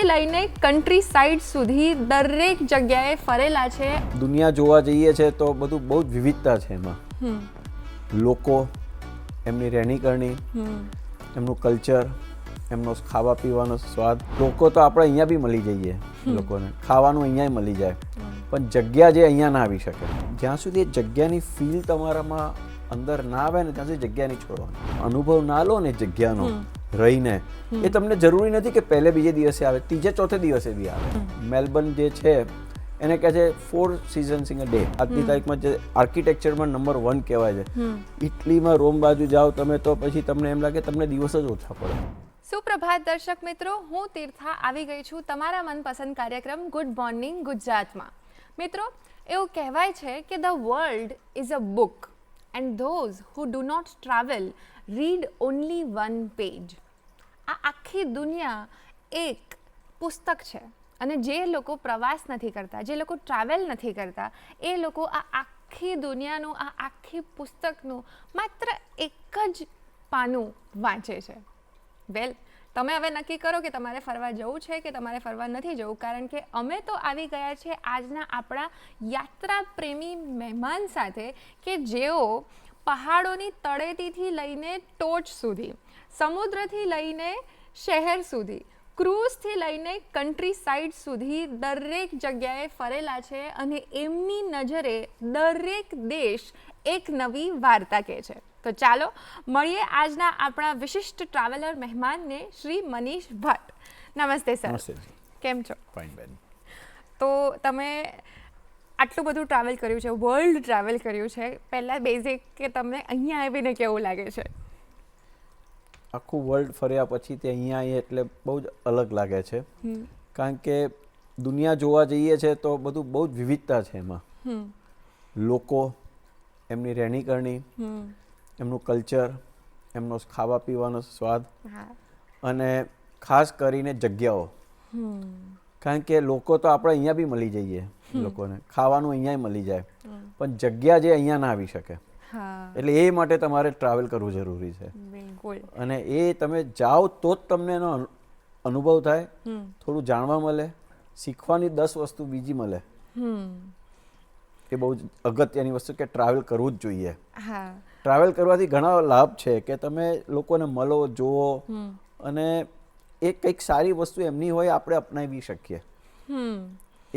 સમુદ્રથી લઈને country side સુધી દરેક જગ્યાએ ફરેલા છે. દુનિયા જોવા જઈએ છે તો બધું બહુ જ વિવિધતા છે એમાં. લોકો, એમની રહેણી કરણી, એમનું કલ્ચર, એમનો ખાવા પીવાનો સ્વાદ. લોકો તો આપણે અહીંયા બી મળી જઈએ, લોકોને ખાવાનું અહીંયા મળી જાય, પણ જગ્યા જે અહીંયા ના આવી શકે. જ્યાં સુધી એ જગ્યાની ફીલ તમારામાં અંદર ના આવે ને ત્યાં સુધી જગ્યા નહીં છોડવાની. અનુભવ ના લો ને જગ્યાનો રહીને, એ તમને જરૂરી નથી કે પહેલે બીજે દિવસે આવે, ત્રીજે ચોથે દિવસે બી આવે. મેલબર્ન જે છે એને કહે છે 4 seasons in a day. આજની તારીખમાં જે આર્કિટેક્ચરમાં નંબર 1 કહેવાય છે. ઇટલીમાં રોમ બાજુ જાઓ તમે તો પછી તમને એમ લાગે તમને દિવસ જ ઓછા પડે. સુપ્રભાત દર્શક મિત્રો, હું તીર્થા આવી ગઈ છું તમારા મનપસંદ કાર્યક્રમ ગુડ મોર્નિંગ ગુજરાતમાં. મિત્રો, એવું કહેવાય છે કે the world is a book and those who do not travel read only one page. આ આખી દુનિયા એક પુસ્તક છે અને જે લોકો પ્રવાસ નથી કરતા, જે લોકો ટ્રાવેલ નથી કરતા, એ લોકો આ આખી દુનિયાનું, આ આખી પુસ્તકનું માત્ર એક જ પાનું વાંચે છે. વેલ, તમે હવે નક્કી કરો કે તમારે ફરવા જવું છે કે તમારે ફરવા નથી જવું, કારણ કે અમે તો આવી ગયા છે આજના આપણા યાત્રા પ્રેમી મહેમાન સાથે કે જેઓ પહાડોની તળેટીથી લઈને ટોચ સુધી, સમુદ્રથી લઈને શહેર સુધી, ક્રૂઝથી લઈને કન્ટ્રી સાઇડ સુધી દરેક જગ્યાએ ફરેલા છે અને એમની નજરે દરેક દેશ એક નવી વાર્તા કહે છે. તો ચાલો મળીએ આજના આપણા વિશિષ્ટ ટ્રાવેલર મહેમાનને, શ્રી મનીષ ભટ્ટ. નમસ્તે સર. કેમ છો? ફાઇન બેન. તો તમે આટલું બધું ટ્રાવેલ કર્યું છે, વર્લ્ડ ટ્રાવેલ કર્યું છે, પહેલાં બેઝિક કે તમને અહીંયા આવીને કેવું લાગે છે? આખું વર્લ્ડ ફર્યા પછી તે અહીંયા આવીએ એટલે બહુ જ અલગ લાગે છે, કારણ કે દુનિયા જોવા જઈએ છે તો બધું બહુ જ વિવિધતા છે એમાં. લોકો, એમની રહેણી કરણી, એમનું કલ્ચર, એમનો ખાવા પીવાનો સ્વાદ અને ખાસ કરીને જગ્યાઓ. કારણ કે લોકો તો આપણે અહીંયા બી મળી જઈએ, લોકોને ખાવાનું અહીંયા મળી જાય, પણ જગ્યા જે અહીંયા ના આવી શકે. એટલે એ માટે તમારે ટ્રાવેલ કરવું જરૂરી છે. અને એ તમે જાઓ તો જ તમને એનો અનુભવ થાય, થોડું જાણવા મળે, શીખવાની 10 વસ્તુ બીજી મળે. એ બહુ જ અગત્યની વસ્તુ કે ટ્રાવેલ કરવું જ જોઈએ. ટ્રાવેલ કરવાથી ઘણા લાભ છે કે તમે લોકોને મળો, જુઓ અને એ કંઈક સારી વસ્તુ એમની હોય આપણે અપનાવી શકીએ.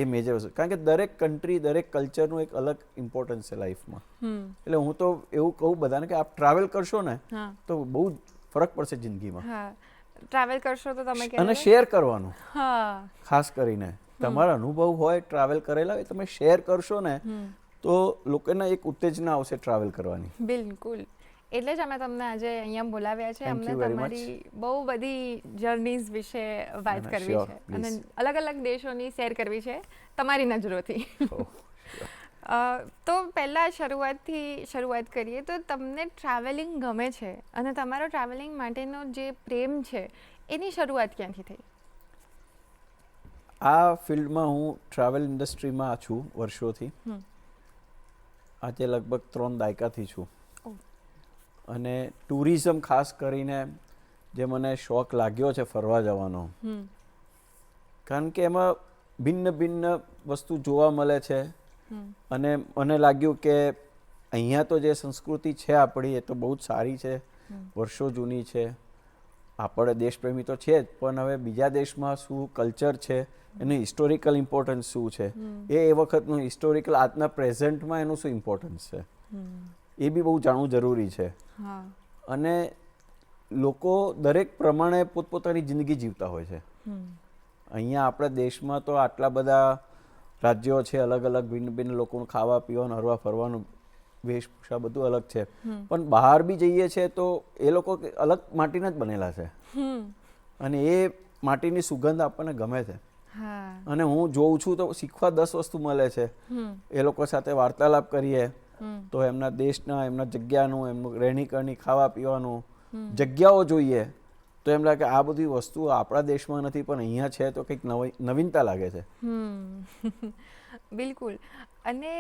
એ મેજર વસ્તુ, કારણ કે દરેક કન્ટ્રી, દરેક કલ્ચરનું એક અલગ ઇમ્પોર્ટન્સ છે લાઈફમાં. એટલે હું તો એવું કહું બધાને કે આપ ટ્રાવેલ કરશો ને તો બહુ જ ફરક પડશે જિંદગીમાં. ટ્રાવેલ કરશો તો તમે અને શેર કરવાનું, ખાસ કરીને તમારા અનુભવ હોય ટ્રાવેલ કરેલા હોય, તમે શેર કરશો ને તો લોકોને એક ઉત્તેજના આવશે ટ્રાવેલ કરવાની. બિલકુલ. એટલે જ અમે તમને આજે અહીંયા બોલાવ્યા છે. અમને તમારી બહુ બધી જર્નીઝ વિશે વાત કરવી છે અને અલગ અલગ દેશોની શેર કરવી છે તમારી નજરોથી. તો પહેલાં શરૂઆત કરીએ તો તમને ટ્રાવેલિંગ ગમે છે અને તમારો ટ્રાવેલિંગ માટેનો જે પ્રેમ છે એની શરૂઆત ક્યાંથી થઈ? આ ફિલ્ડમાં હું ટ્રાવેલ ઇન્ડસ્ટ્રીમાં છું વર્ષોથી. આજે લગભગ 3 દાયકાથી છું. અને ટુરિઝમ ખાસ કરીને જે મને શોખ લાગ્યો છે ફરવા જવાનો, કારણ કે એમાં ભિન્ન ભિન્ન વસ્તુ જોવા મળે છે. અને મને લાગ્યું કે અહીંયા તો જે સંસ્કૃતિ છે આપણી એ તો બહુ જ સારી છે, વર્ષો જૂની છે, આપણે દેશપ્રેમી તો છે જ, પણ હવે બીજા દેશમાં શું કલ્ચર છે, એનું હિસ્ટોરિકલ ઇમ્પોર્ટન્સ શું છે, એ વખતનું હિસ્ટોરિકલ આજના પ્રેઝન્ટમાં એનું શું ઇમ્પોર્ટન્સ છે, એ બી બહુ જાણવું જરૂરી છે. અને લોકો દરેક પ્રમાણે પોતપોતાની જિંદગી જીવતા હોય છે. અહીંયા આપણા દેશમાં તો આટલા બધા રાજ્યો છે, અલગ અલગ ભિન્ન ભિન્ન લોકોનું ખાવા પીવાનું, હરવા ફરવાનું, વેશભૂષા બધું અલગ છે. પણ બહાર બી જઈએ છીએ તો એ લોકો અલગ માટીના જ બનેલા છે અને એ માટીની સુગંધ આપણને ગમે છે. અને હું જોઉં છું તો શીખવા 10 વસ્તુ મળે છે. એ લોકો સાથે વાર્તાલાપ કરીએ તો એમના દેશના, એમના જગ્યાનું, એમનું રહેણી કરણી, ખાવા પીવાનું, જગ્યાઓ જોઈએ તો એમ લાગે આ બધી વસ્તુઓ આપણા દેશમાં નથી પણ અહીંયા છે તો કંઈક નવીનતા લાગે છે. બિલકુલ. અને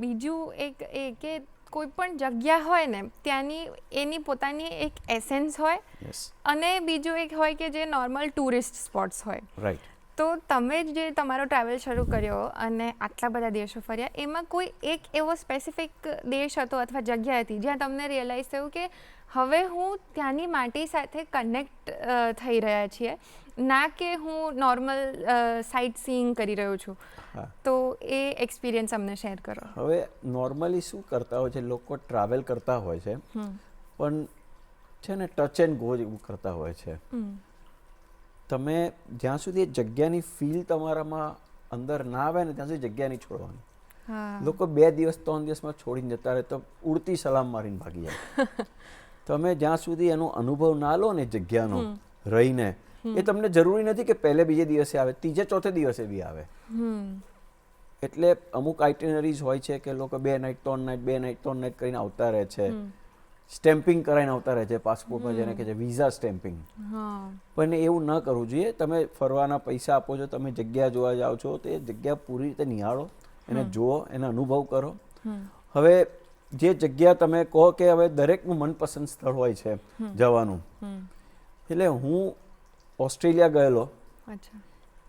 બીજું એક એ કે કોઈ પણ જગ્યા હોય ને ત્યાંની એની પોતાની એક એસેન્સ હોય યસ, અને બીજું એક હોય કે જે નોર્મલ ટુરિસ્ટ સ્પોટ્સ હોય. રાઈટ. તો તમે જે તમારો ટ્રાવેલ શરૂ કર્યો અને આટલા બધા દેશો ફર્યા, એમાં કોઈ એક એવો સ્પેસિફિક દેશ હતો અથવા જગ્યા હતી જ્યાં તમને રિયલાઇઝ થયું કે હવે હું ત્યાંની માટી સાથે કનેક્ટ થઈ રહ્યા છીએ, ના કે હું નોર્મલ સાઇટ સીઈંગ કરી રહ્યો છું. હા. તો એ એક્સપિરિયન્સ અમને શેર કરો. હવે નોર્મલી શું કરતા હોય છે લોકો, ટ્રાવેલ કરતા હોય છે પણ છે ને ટચ એન્ડ ગો એવું કરતા હોય છે. તમે જ્યાં સુધી એ જગ્યાની ફીલ તમારામાં અંદર ના આવે ને ત્યાં સુધી જગ્યા નહીં છોડવાની. લોકો 2 દિવસ 3 દિવસમાં છોડીને જતા રહે તો ઉડતી સલામ મારીને ભાગી જાય. તમે જ્યાં સુધી એનો અનુભવ ના લો ને જગ્યાનો રહીને, એ તમને જરૂરી નથી કે પહેલે બીજે દિવસે આવે, ત્રીજે ચોથે દિવસે બી આવે. એટલે અમુક આઇટિનરીઝ હોય છે કે લોકો 2 નાઇટ 3 નાઇટ 2 નાઇટ 3 નાઇટ કરીને આવતા રહે છે, સ્ટેમ્પિંગ કરાવીને આવતા રહે છે પાસપોર્ટમાં, જેને કહે છે વિઝા સ્ટેમ્પિંગ. પણ એવું ન કરવું જોઈએ. તમે ફરવાના પૈસા આપો છો, તમે જગ્યા જોવા જાઓ છો, તો એ જગ્યા પૂરી રીતે નિહાળો, એને જુઓ, એને અનુભવ કરો. હવે જે જગ્યા તમે કહો કે હવે દરેકનું મનપસંદ સ્થળ હોય છે જવાનું, એટલે હું ઓસ્ટ્રેલિયા ગયેલો.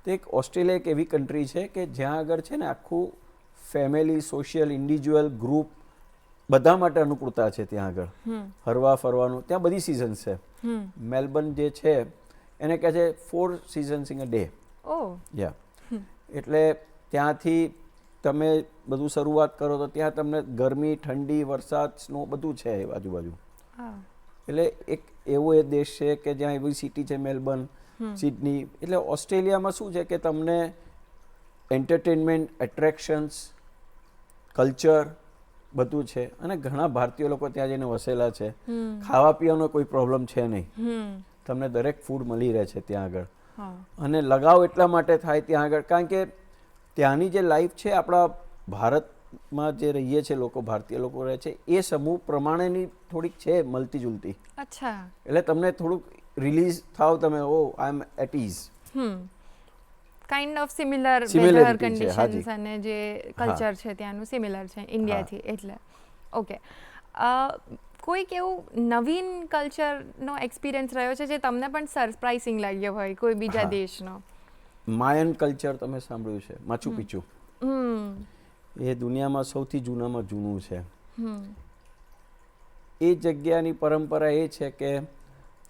તો એક ઓસ્ટ્રેલિયા એક એવી કન્ટ્રી છે કે જ્યાં આગળ છે ને આખું ફેમિલી, સોશિયલ, ઇન્ડિવિજ્યુઅલ, ગ્રુપ બધા માટે અનુકૂળતા છે ત્યાં આગળ. હરવા ફરવાનું ત્યાં બધી સિઝન છે. મેલબર્ન જે છે એને કહે છે 4 seasons in a day. યા એટલે ત્યાંથી તમે બધું શરૂઆત કરો તો ત્યાં તમને ગરમી, ઠંડી, વરસાદ, સ્નો બધું છે એ આજુબાજુ. એટલે એક એવો એ દેશ છે કે જ્યાં એવી સિટી છે મેલબર્ન, સિડની. એટલે ઓસ્ટ્રેલિયામાં શું છે કે તમને એન્ટરટેનમેન્ટ, એટ્રેક્શન્સ, કલ્ચર બધું છે અને ઘણા ભારતીય લોકો ત્યાં જઈને વસેલા છે. ખાવા પીવાનો કોઈ પ્રોબ્લેમ છે નહીં, તમને દરેક ફૂડ મળી રહે છે ત્યાં આગળ. અને લગાવ એટલા માટે થાય ત્યાં આગળ કારણ કે ત્યાંની જે લાઈફ છે, આપણા ભારતમાં જે રહીએ છીએ લોકો, ભારતીય લોકો રહે છે એ સમૂહ પ્રમાણેની થોડીક છે મળતી જુલતી. એટલે તમને થોડુંક રિલીઝ થાવ, તમે oh I am at ease. Kind of similar weather conditions અને જે કલ્ચર છે ત્યાંનું સિમિલર છે ઇન્ડિયાથી. એટલે ઓકે, કોઈક એવું નવીન કલ્ચરનો એક્સપિરિયન્સ રહ્યો છે જે તમને પણ સરપ્રાઇઝિંગ લાગ્યો હોય કોઈ બીજા દેશનો? માયન કલ્ચર તમે સાંભળ્યું છે? માચુ પિચ્ચુ એ દુનિયામાં સૌથી જૂનામાં જૂનું છે. એ જગ્યાની પરંપરા એ છે કે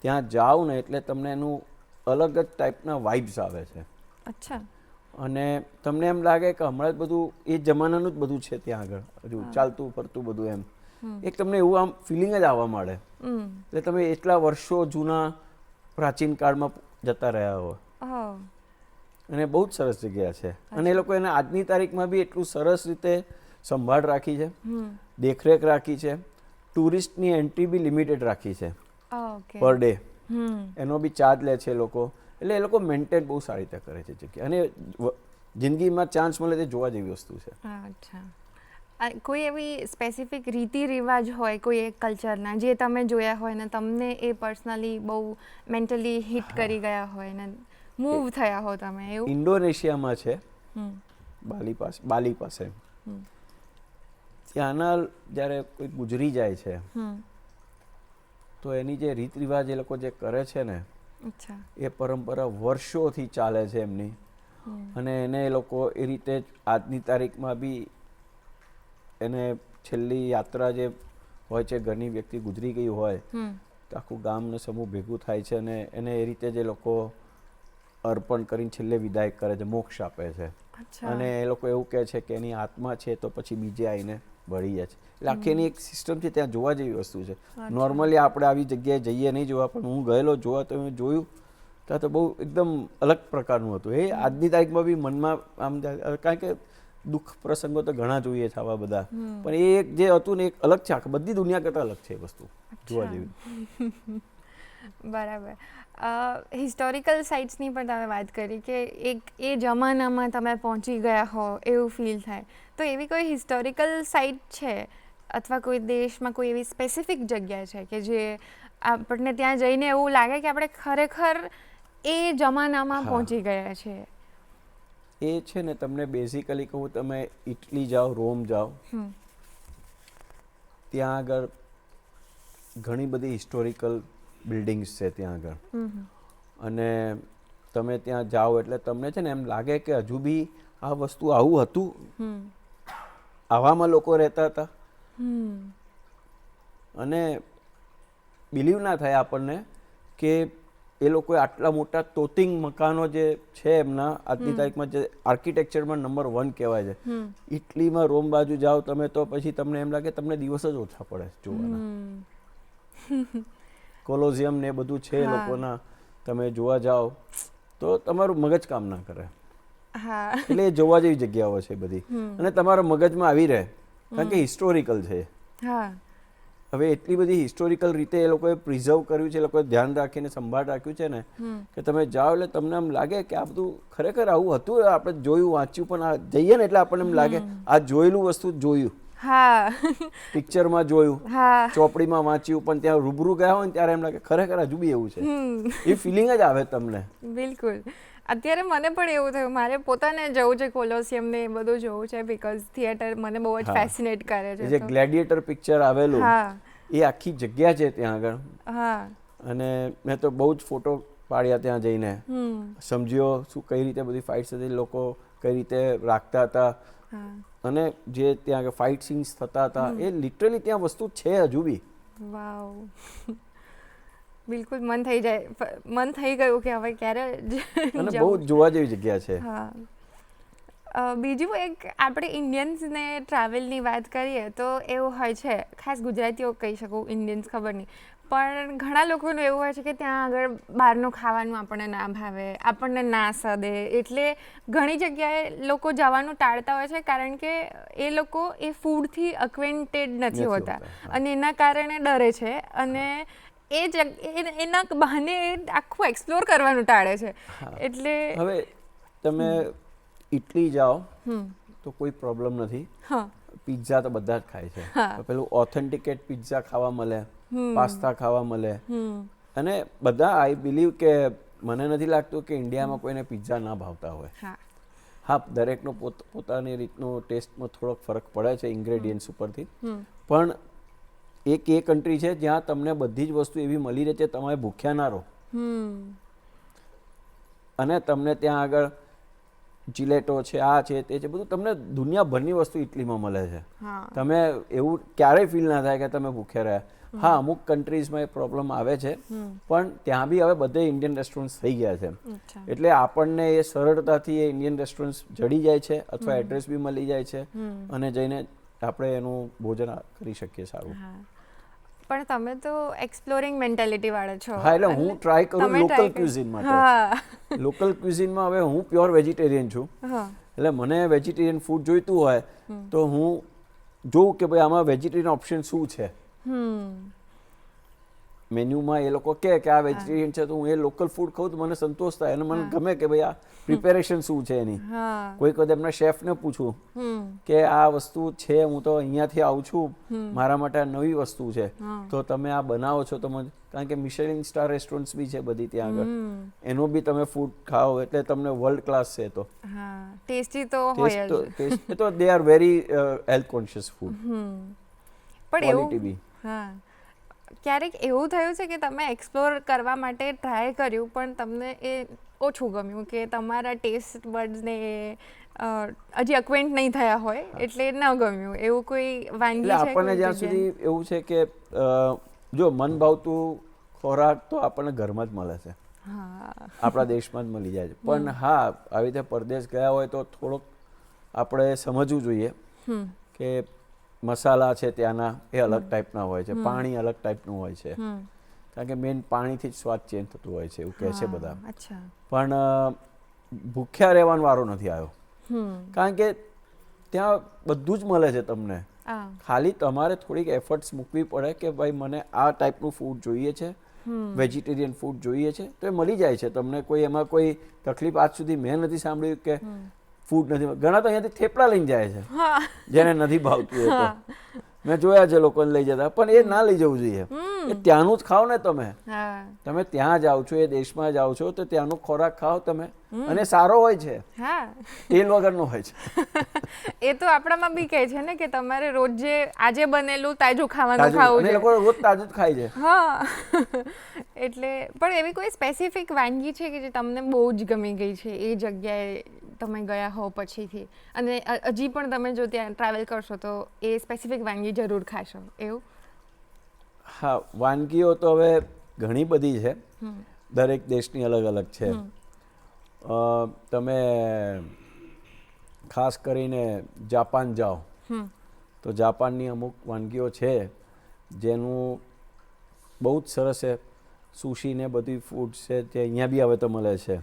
ત્યાં જાઓ ને એટલે તમને એનું અલગ જ ટાઈપના વાઇબ્સ આવે છે. અને તમને એમ લાગે કે હમણાં જ બધું એ જમાનાનું જ બધું છે ત્યાં આગળ, હજુ ચાલતું ફરતું બધું એમ. એક તમને એવું આમ ફિલિંગ જ આવવા માંડે. એટલે તમે એટલા વર્ષો જૂના પ્રાચીન કાળમાં જતા રહ્યા હો. અને બહુ જ સરસ જગ્યા છે. અને એ લોકો એને આજની તારીખમાં બી એટલું સરસ રીતે સંભાળ રાખી છે, દેખરેખ રાખી છે. ટુરિસ્ટની એન્ટ્રી બી લિમિટેડ રાખી છે પર ડે. એનો બી ચાર્જ લે છે લોકો. એટલે એ લોકો મેન્ટેન બહુ સારી રીતે કરે છે જગ્યા. અને જિંદગીમાં ચાન્સ મળે તે જોવા જેવી વસ્તુ છે. કોઈ એવી સ્પેસિફિક રીતિ રિવાજ હોય કોઈ એક કલ્ચરના જે તમે જોયા હોય ને તમને એ પર્સનલી બહુ મેન્ટલી હિટ કરી ગયા હોય ને મૂવ થયા હો તમે એવું? ઇન્ડોનેશિયામાં છે, બાલી પાસે. ત્યાંના જ્યારે કોઈ ગુજરી જાય છે તો એની જે રીત રિવાજ એ લોકો જે કરે છે ને, એ પરંપરા વર્ષોથી ચાલે છે એમની. અને એને એ લોકો એ રીતે જ આજની તારીખમાં બી એને છેલ્લી યાત્રા જે હોય છે, ઘરની વ્યક્તિ ગુજરી ગઈ હોય તો આખું ગામને સમૂહ ભેગું થાય છે અને એને એ રીતે જે લોકો અર્પણ કરીને છેલ્લે વિદાય કરે છે, મોક્ષ આપે છે. અને એ લોકો એવું કહે છે કે એની આત્મા છે તો પછી બીજે આવીને ભળી જાય છે. એટલે આખી એની એક સિસ્ટમ છે, ત્યાં જોવા જેવી વસ્તુ છે. નોર્મલી આપણે આવી જગ્યાએ જઈએ નહીં જોવા, પણ હું ગયેલો જોવા તો મેં જોયું ત્યાં તો બહુ એકદમ અલગ પ્રકારનું હતું. એ આજની તારીખમાં બી મનમાં આમ, કારણ કે દુઃખ પ્રસંગો તો ઘણા જોઈએ છે આવા બધા, પણ એ એક જે હતું ને એક અલગ છે, બધી દુનિયા કરતાં અલગ છે એ વસ્તુ જોવા જેવી. બરાબર. હિસ્ટોરિકલ સાઇટ્સની પણ તમે વાત કરી કે એક એ જમાનામાં તમે પહોંચી ગયા હો એવું ફીલ થાય. તો એવી કોઈ હિસ્ટોરિકલ સાઇટ છે અથવા કોઈ દેશમાં કોઈ એવી સ્પેસિફિક જગ્યા છે કે જે આપણને ત્યાં જઈને એવું લાગે કે આપણે ખરેખર એ જમાનામાં પહોંચી ગયા છે? એ છે ને, તમને બેઝિકલી કહું, તમે ઇટલી જાઓ, રોમ જાઓ, ત્યાં આગળ ઘણી બધી હિસ્ટોરિકલ બિલ્ડિંગ્સ છે ત્યાં આગળ, અને તમે ત્યાં જાઓ એટલે તમને છે ને એમ લાગે કે હજુ બી આ વસ્તુ આવું હતું, આવામાં લોકો રહેતા હતા. અને બિલીવ ના થાય આપણને કે એ લોકોએ આટલા મોટા તોતિંગ મકાનો જે છે એમના આજની તારીખમાં જે આર્કિટેક્ચરમાં નંબર 1 કહેવાય છે, ઇટલીમાં રોમ બાજુ જાઓ તમે તો પછી તમને એમ લાગે તમને દિવસ જ ઓછા પડે જોવાના. કોલોઝિયમ ને એ બધું છે એ લોકોના, તમે જોવા જાઓ તો તમારું મગજ કામ ના કરે. એટલે એ જોવા જેવી જગ્યાઓ છે બધી, અને તમારા મગજમાં આવી રહે કારણ કે હિસ્ટોરિકલ છે. હવે એટલી બધી હિસ્ટોરિકલ રીતે એ લોકોએ પ્રિઝર્વ કર્યું છે, એ લોકોએ ધ્યાન રાખીને સંભાળ રાખ્યું છે ને કે તમે જાઓ એટલે તમને આમ લાગે કે આ બધું ખરેખર આવું હતું, આપણે જોયું વાંચ્યું, પણ આ જઈએ ને એટલે આપણને એમ લાગે આ જોયેલું વસ્તુ જોયું, પિક્ચરમાં જોયું, ચોપડીમાં વાંચ્યું, પણ ત્યાં રૂબરૂ ગયા હોય ને ત્યારે એમ લાગે ખરેખર હજુ બી એવું છે. એ ફિલિંગ જ આવે તમને. બિલકુલ. અત્યારે મને પણ એવું થયું, મારે પોતાને જવું છે કોલોસિયમ ને એ બધું જોવું છે, બીકોઝ થિયેટર મને બહુ જ ફેસિનેટ કરે છે. જે ગ્લેડિએટર પિક્ચર આવેલું એ આખી જગ્યા છે ત્યાં આગળ, અને મેં તો બહુ જ ફોટો પાડ્યા ત્યાં જઈને, સમજ્યો શું કઈ રીતે બધી ફાઇટ્સ હતી, લોકો કઈ રીતે રાખતા હતા, અને જે ત્યાં આગળ ફાઇટ સીન્સ થતા હતા એ લિટરલી ત્યાં વસ્તુ છે હજુ બી. વાવ, બિલકુલ મન થઈ જાય, મન થઈ ગયું કે હવે ક્યારે. અને બહુ જોવા જેવી જગ્યા છે. બીજું એક આપણે ઇન્ડિયન્સને ટ્રાવેલની વાત કરીએ તો એવું હોય છે, ખાસ ગુજરાતીઓ કહી શકું, ઇન્ડિયન્સ ખબર નહીં, પણ ઘણા લોકોનું એવું હોય છે કે ત્યાં આગળ બહારનું ખાવાનું આપણને ના ભાવે, આપણને ના સદે, એટલે ઘણી જગ્યાએ લોકો જવાનું ટાળતા હોય છે કારણ કે એ લોકો એ ફૂડથી અક્વેન્ટેડ નથી હોતા અને એના કારણે ડરે છે, અને એના બહાને આખું એક્સપ્લોર કરવાનું ટાળે છે. એટલે હવે તમે ઇટલી જાઓ તો કોઈ પ્રોબ્લેમ નથી, પિઝા તો બધા જ ખાય છે, પેલું ઓથેન્ટિકેટ પિઝા ખાવા મળે, પાસ્તા ખાવા મળે, અને બધા આઈ બિલીવ કે મને નથી લાગતું કે ઇન્ડિયામાં કોઈને પિઝા ના ભાવતા હોય. હા, દરેકનો પોતાની રીતનો ટેસ્ટમાં થોડોક ફરક પડે છે ઇન્ગ્રેડિયન્ટ્સ ઉપરથી, પણ એક એ કન્ટ્રી છે જ્યાં તમને બધી જ વસ્તુ એવી મળી રહે છે તમે ભૂખ્યા ના રહો. અને તમને ત્યાં આગળ જિલેટો છે, આ છે, તે છે, બધું તમને દુનિયાભરની વસ્તુ ઇટલીમાં મળે છે. તમે એવું ક્યારેય ફીલ ના થાય કે તમે ભૂખ્યા રહ્યા. હા, અમુક કન્ટ્રીઝમાં એ પ્રોબ્લેમ આવે છે, પણ ત્યાં બી હવે બધે ઇન્ડિયન રેસ્ટોરન્ટ્સ થઈ ગયા છે, એટલે આપણને એ સરળતાથી એ ઇન્ડિયન રેસ્ટોરન્ટ્સ જડી જાય છે, અથવા એડ્રેસ બી મળી જાય છે, અને જઈને આપણે એનું ભોજન કરી શકીએ સારું. પણ તમે તો એક્સપ્લોરિંગ મેન્ટાલિટી વાળા છો. હા, એટલે હું ટ્રાય કરું લોકલ ક્યુઝિન માટે. લોકલ ક્યુઝિનમાં હવે હું પ્યોર વેજીટેરિયન છું, એટલે મને વેજીટેરિયન ફૂડ જોઈતું હોય તો હું જોઉં કે ભાઈ આમાં વેજીટેરિયન ઓપ્શન શું છે. મેન્યુમાં એ લોકો કહે કે આ વેજીટેરિયન છે તો હું એ લોકલ ફૂડ ખાઉં તો મને સંતોષ થાય, અને મને ગમે કે ભાઈ આ પ્રિપેરેશન શું છે એની. કોઈક વખત એમના શેફને પૂછું કે આ વસ્તુ છે, હું તો અહીંયાથી આવું છું, મારા માટે આ નવી વસ્તુ છે, તો તમે આ બનાવો છો તો મને, કારણ કે મિશેલિન સ્ટાર રેસ્ટોરન્ટ્સ બી છે બધી ત્યાં આગળ, એનો બી તમે ફૂડ ખાઓ એટલે તમને વર્લ્ડ ક્લાસ છે. તો ટેસ્ટી તો હોય જ, ટેસ્ટ તો they are very health conscious food. પણ એવું બી ક્યારેક એવું થયું છે કે તમે એક્સપ્લોર કરવા માટે ટ્રાય કર્યું પણ તમને એ ઓછું ગમ્યું, કે તમારા ટેસ્ટ બડ્સને હજી અક્વેન્ટ નહીં થયા હોય એટલે ન ગમ્યું, એવું કોઈ વાનગી છે? આપણને જ્યાં સુધી એવું છે કે જો મન ભાવતું ખોરાક તો આપણને ઘરમાં જ મળે છે, આપણા દેશમાં જ મળી જાય છે, પણ હા આવી રીતે પરદેશ ગયા હોય તો થોડોક આપણે સમજવું જોઈએ કે મસાલા છે ત્યાંના એ અલગ ટાઈપના હોય છે, પાણી અલગ ટાઈપનું હોય છે, કારણ કે મેઇન પાણીથી જ સ્વાદ ચેન્જ થતું હોય છે એવું કહે છે બધા. પણ ભૂખ્યા રહેવાનો વારો નથી આવ્યો, કારણ કે ત્યાં બધું જ મળે છે તમને, ખાલી તમારે થોડીક એફર્ટ્સ મૂકવી પડે કે ભાઈ મને આ ટાઈપનું ફૂડ જોઈએ છે, વેજીટેરિયન ફૂડ જોઈએ છે, તો એ મળી જાય છે તમને. કોઈ એમાં કોઈ તકલીફ આજ સુધી મેં નથી સાંભળ્યું કે ફૂડ નથી. ઘણા તો અહીંયાથી થેપલા લઈને જાય છે જેને નથી ભાવતું એ તો, મેં જોયા છે લોકોને લઈ જતા, પણ એ ના લઈ જવું જોઈએ. એ ત્યાંનું જ ખાઓ ને તમે. હા તમે ત્યાં જાઓ છો, એ દેશમાં જાઓ છો તો ત્યાંનો ખોરાક ખાઓ તમે, અને સારો હોય છે, હા તેલ વગરનો હોય છે. એ તો આપણામાં બી કહે છે ને કે તમારે રોજ જે આજે બનેલું તાજું ખાવાનું તાજું, ખાવું અને છે. લોકો રોજ તાજું જ ખાય છે. હા એટલે પણ એવી કોઈ સ્પેસિફિક વાનગી છે કે જે તમને બહુ જ ગમી ગઈ છે એ જગ્યાએ તમે ગયા હો પછીથી, અને હજી પણ તમે જો ત્યાં ટ્રાવેલ કરશો તો એ સ્પેસિફિક વાનગી જરૂર ખાશો એવું? હા, વાનગીઓ તો હવે ઘણી બધી છે, દરેક દેશની અલગ અલગ છે. તમે ખાસ કરીને જાપાન જાઓ તો જાપાનની અમુક વાનગીઓ છે જેનું બહુ જ સરસ છે. સુશી ને બધી ફૂડ છે જે અહીંયા બી હવે તો મળે છે,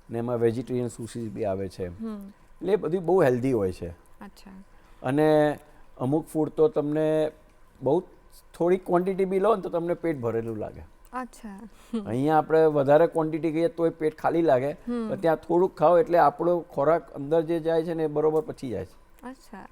ને એમાં વેજીટેરિયન સુશી બી આવે છે, એટલે એ બધી બહુ હેલ્ધી હોય છે. અચ્છા. અને અમુક ફૂડ તો તમને બહુ થોડી ક્વોન્ટિટી બી લો ને તો તમને પેટ ભરેલું લાગે. અચ્છા. અહીંયા આપણે વધારે ક્વોન્ટિટી કહીએ તો એ પેટ ખાલી લાગે, પણ ત્યાં થોડુંક ખાઓ એટલે આપણો ખોરાક અંદર જે જાય છે ને એ બરોબર પચી જાય છે. અચ્છા.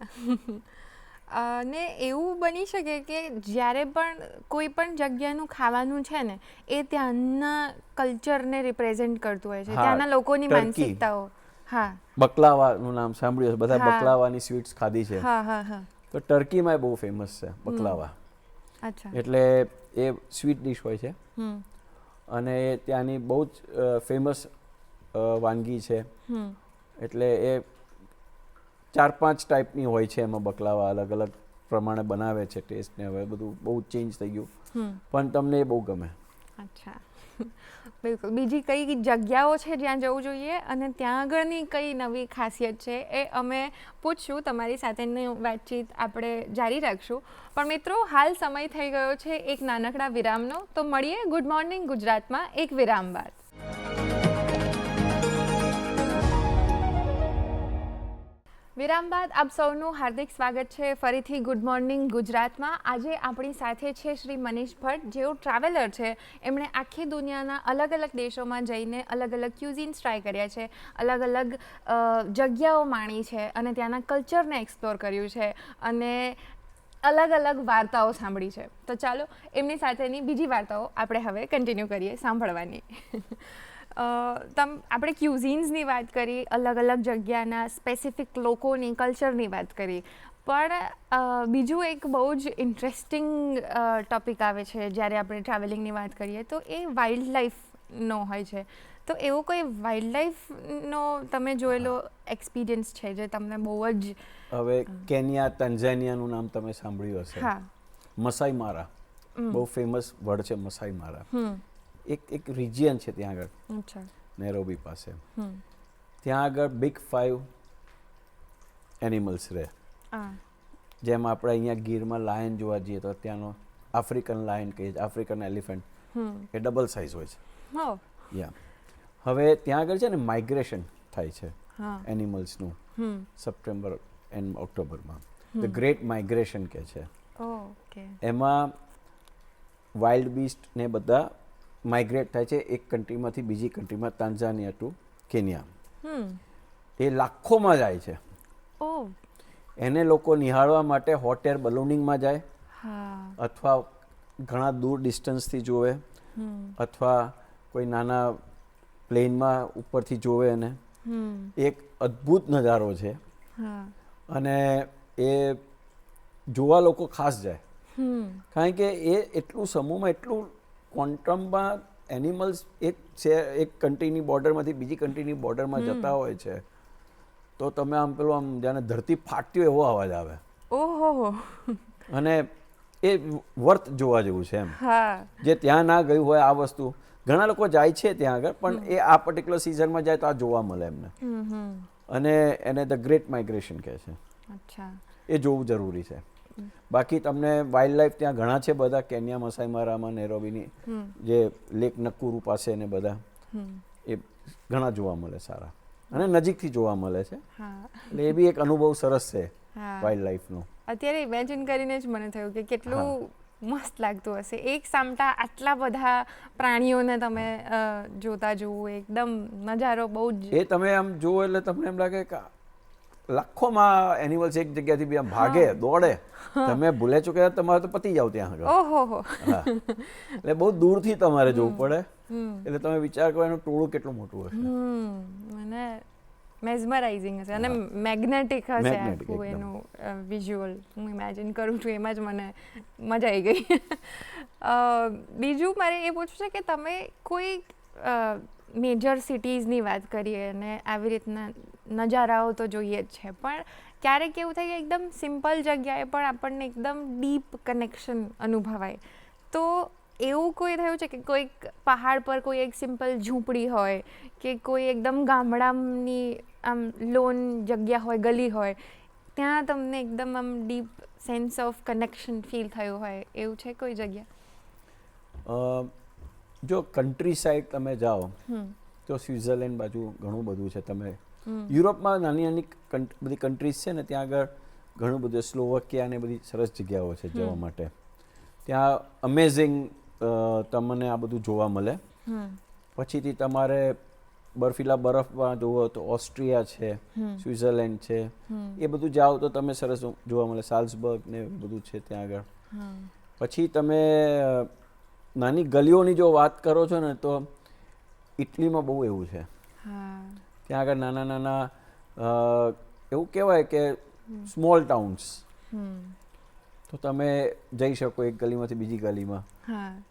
ને એવું બની શકે કે જ્યારે પણ કોઈ પણ જગ્યાનું ખાવાનું છે ને એ ત્યાંના કલ્ચરને રિપ્રેઝેન્ટ કરતું હોય છે, હા, ત્યાંના લોકોની ટર્કી. માનસિકતાઓ. હા બકલાવાનું નામ સાંભળ્યું હશે, બધા હા. બકલાવાની સ્વીટ્સ ખાધી છે. હા હા હા. તો ટર્કીમાં એ બહુ ફેમસ છે બકલાવા. અચ્છા. એટલે એ સ્વીટ ડિશ હોય છે, અને એ ત્યાંની બહુ જ ફેમસ વાનગી છે. એટલે એ 4-5 ટાઈપની હોય છે, એમાં બકલાવા અલગ અલગ પ્રમાણે બનાવે છે ટેસ્ટ ને. હવે બધું બહુ ચેન્જ થઈ ગયું, પણ તમને એ બહુ ગમે. અચ્છા. બિલકુલ. બીજી કઈ જગ્યાઓ છે જ્યાં જવું જોઈએ અને ત્યાં આગળની કઈ નવી ખાસિયત છે એ અમે પૂછશું, તમારી સાથેની વાતચીત આપણે જારી રાખશું. પણ મિત્રો, હાલ સમય થઈ ગયો છે એક નાનકડા વિરામનો, તો મળીએ ગુડ મોર્નિંગ ગુજરાતમાં એક વિરામ બાદ. વિરામ બાદ આપ સૌનું હાર્દિક સ્વાગત છે ફરીથી ગુડ મોર્નિંગ ગુજરાતમાં. આજે આપણી સાથે છે શ્રી મનીષ ભટ્ટ, જેઓ ટ્રાવેલર છે. એમણે આખી દુનિયાના અલગ અલગ દેશોમાં જઈને અલગ અલગ ક્યુઝિન્સ ટ્રાય કર્યા છે, અલગ અલગ જગ્યાઓ માણી છે, અને ત્યાંના કલ્ચરને એક્સપ્લોર કર્યું છે, અને અલગ અલગ વાર્તાઓ સાંભળી છે. તો ચાલો એમની સાથેની બીજી વાર્તાઓ આપણે હવે કન્ટિન્યુ કરીએ સાંભળવાની. આપણે ક્યુઝિન્સની વાત કરી, અલગ અલગ જગ્યાના સ્પેસિફિક લોકોની કલ્ચરની વાત કરી, પણ બીજું એક બહુ જ ઇન્ટરેસ્ટિંગ ટૉપિક આવે છે જ્યારે આપણે ટ્રાવેલિંગની વાત કરીએ, તો એ વાઇલ્ડ લાઈફનો હોય છે. તો એવો કોઈ વાઇલ્ડ લાઈફનો તમે જોયેલો એક્સપિરિયન્સ છે જે તમને બહુ જ... હવે કેન્યા, તંઝાનિયાનું નામ તમે સાંભળ્યું હશે. હા. મસાઈ મારા બહુ ફેમસ વર્ડ છે. મસાઈ મારા એક રિજિયન છે ત્યાં આગળ. અચ્છા. નેરોબી પાસે. ત્યાં આગળ બિગ 5 એનિમલ્સ રહે. જેમ આપણે અહીંયા ગીરમાં લાયન જોવા જઈએ તો ત્યાંનો આફ્રિકન લાયન કહીએ, આફ્રિકન એલિફન્ટ, એ ડબલ સાઇઝ હોય છે. યા. હવે ત્યાં આગળ છે ને માઇગ્રેશન થાય છે એનિમલ્સનું સપ્ટેમ્બર એન્ડ ઓક્ટોબરમાં. ધ ગ્રેટ માઇગ્રેશન કહે છે. એમાં વાઇલ્ડ બીસ્ટ ને બધા માઇગ્રેટ થાય છે એક કન્ટ્રીમાંથી બીજી કન્ટ્રીમાં, તાન્ઝાનિયા ટુ કેન્યા. એ લાખોમાં જાય છે. એને લોકો નિહાળવા માટે હોટ એર બલૂનિંગમાં જાય, અથવા ઘણા દૂર ડિસ્ટન્સથી જોવે, અથવા કોઈ નાના પ્લેનમાં ઉપરથી જોવે. એને એક અદ્ભુત નજારો છે, અને એ જોવા લોકો ખાસ જાય, કારણ કે એ એટલું સમૂહમાં, એટલું ક્વોન્ટમમાં એનિમલ્સ એક કન્ટ્રીની બોર્ડરમાંથી બીજી કન્ટ્રીની બોર્ડરમાં જતા હોય છે, તો તમે આમ પેલું આમ જાણે ધરતી ફાટતી હોય એવો અવાજ આવે. ઓહો. અને એ વર્થ જોવા જેવું છે એમ. જે ત્યાં ના ગયું હોય આ વસ્તુ, ઘણા લોકો જાય છે ત્યાં આગળ, પણ એ આ પર્ટિક્યુલર સિઝનમાં જાય તો આ જોવા મળે એમને. અને એને ધ ગ્રેટ માઇગ્રેશન કહે છે. એ જોવું જરૂરી છે. બાકી તમને વાઇલ્ડ લાઈફ ત્યાં ઘણા છે બધા, કેન્યા, મસાઈ મારામાં, નેરોબીની જે લેક નકુરુ પાસે ને બધા, એ ઘણા જોવા મળે સારા, અને નજીકથી જોવા મળે છે. એટલે એ બી એક અનુભવ સરસ છે વાઇલ્ડ લાઈફનો. અત્યારે ઇમેજિન કરીને જ મને થયું કે કેટલું મસ્ત લાગતું હશે એક સામટા આટલા બધા પ્રાણીઓને તમે જોતા જુઓ. એકદમ નજારો બહુ જ, એ તમે આમ જુઓ એટલે તમને એમ લાગે કે લાખોમાં એનિમલ્સ એક જગ્યાથી બી આમ ભાગે દોડે, તમે ભૂલે ચૂકે તમારે તો પતી જાવ ત્યાં આગળ. ઓહો. હા, એટલે બહુ દૂરથી તમારે જવું પડે, એટલે તમે વિચાર કરો એનું ટોળું કેટલું મોટું હશે. મને મેઝમરાઇઝિંગ હશે અને મેગ્નેટિક હશે Magnetic આખું એકદમ. એનું વિઝ્યુઅલ. હું ઇમેજિન કરું છું, એમાં જ મને મજા આવી ગઈ. બીજું મારે એ પૂછવું છે કે તમે કોઈ મેજર સિટીઝની વાત કરીએ અને આવી રીતના નજારાઓ તો જોઈએ જ છે, પણ ક્યારેક એવું થાય કે એકદમ સિમ્પલ જગ્યાએ પણ આપણને એકદમ ડીપ કનેક્શન અનુભવાય. તો એવું કોઈ થયું છે કે કોઈક પહાડ પર કોઈ એક સિમ્પલ ઝૂંપડી હોય કે કોઈ એકદમ ગામડાની આમ લોન જગ્યા હોય, ગલી હોય, ત્યાં તમને એકદમ આમ deep sense of connection feel થયું હોય, એવું છે કોઈ જગ્યા? જો કન્ટ્રી સાઈડ તમે જાઓ તો સ્વિટ્ઝરલેન્ડ બાજુ ઘણું બધું છે. તમે યુરોપમાં નાની નાની બધી કન્ટ્રીઝ છે ને, ત્યાં આગળ ઘણું બધું, સ્લોવકિયા ને બધી સરસ જગ્યાઓ છે જવા માટે. ત્યાં અમેઝિંગ તમને આ બધું જોવા મળે. પછીથી તમારે બર્ફીલા બરફમાં જોવો તો ઓસ્ટ્રિયા છે, સ્વિટ્ઝરલેન્ડ છે, એ બધું જાઓ તો તમે સરસ જોવા મળે. સાલ્ઝબર્ગ ને બધું છે ત્યાં આગળ. પછી તમે નાની ગલીઓની જો વાત કરો છો ને, તો ઇટલીમાં બહુ એવું છે. ત્યાં આગળ નાના નાના એવું કહેવાય કે સ્મોલ ટાઉન્સ, તો તમે જઈ શકો એક ગલીમાંથી બીજી ગલીમાં.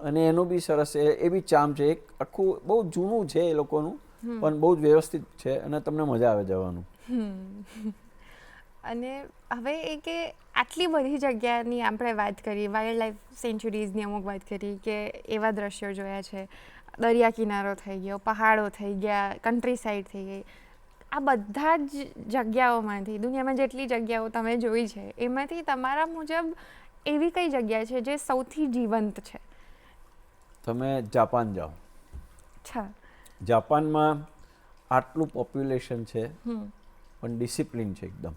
અને એનું બી સરસ છે, એ બી ચામ છે. એક આખું બહુ જૂનું છે એ લોકોનું, પણ બહુ જ વ્યવસ્થિત છે અને તમને મજા આવે જવાનું. અને હવે એ કે આટલી બધી જગ્યાની આપણે વાત કરી, વાઇલ્ડ લાઈફ સેન્ચ્યુરીઝની અમુક વાત કરી કે એવા દ્રશ્યો જોયા છે, દરિયા કિનારો થઈ ગયો, પહાડો થઈ ગયા, કન્ટ્રી સાઈડ થઈ ગઈ. આ બધા જ જગ્યાઓમાંથી, દુનિયામાં જેટલી જગ્યાઓ તમે જોઈ છે, એમાંથી તમારા મુજબ એવી કઈ જગ્યા છે જે સૌથી જીવંત છે? તમે જાપાન જાઓ. અચ્છા. જાપાનમાં આટલું પોપ્યુલેશન છે પણ ડિસિપ્લિન છે એકદમ.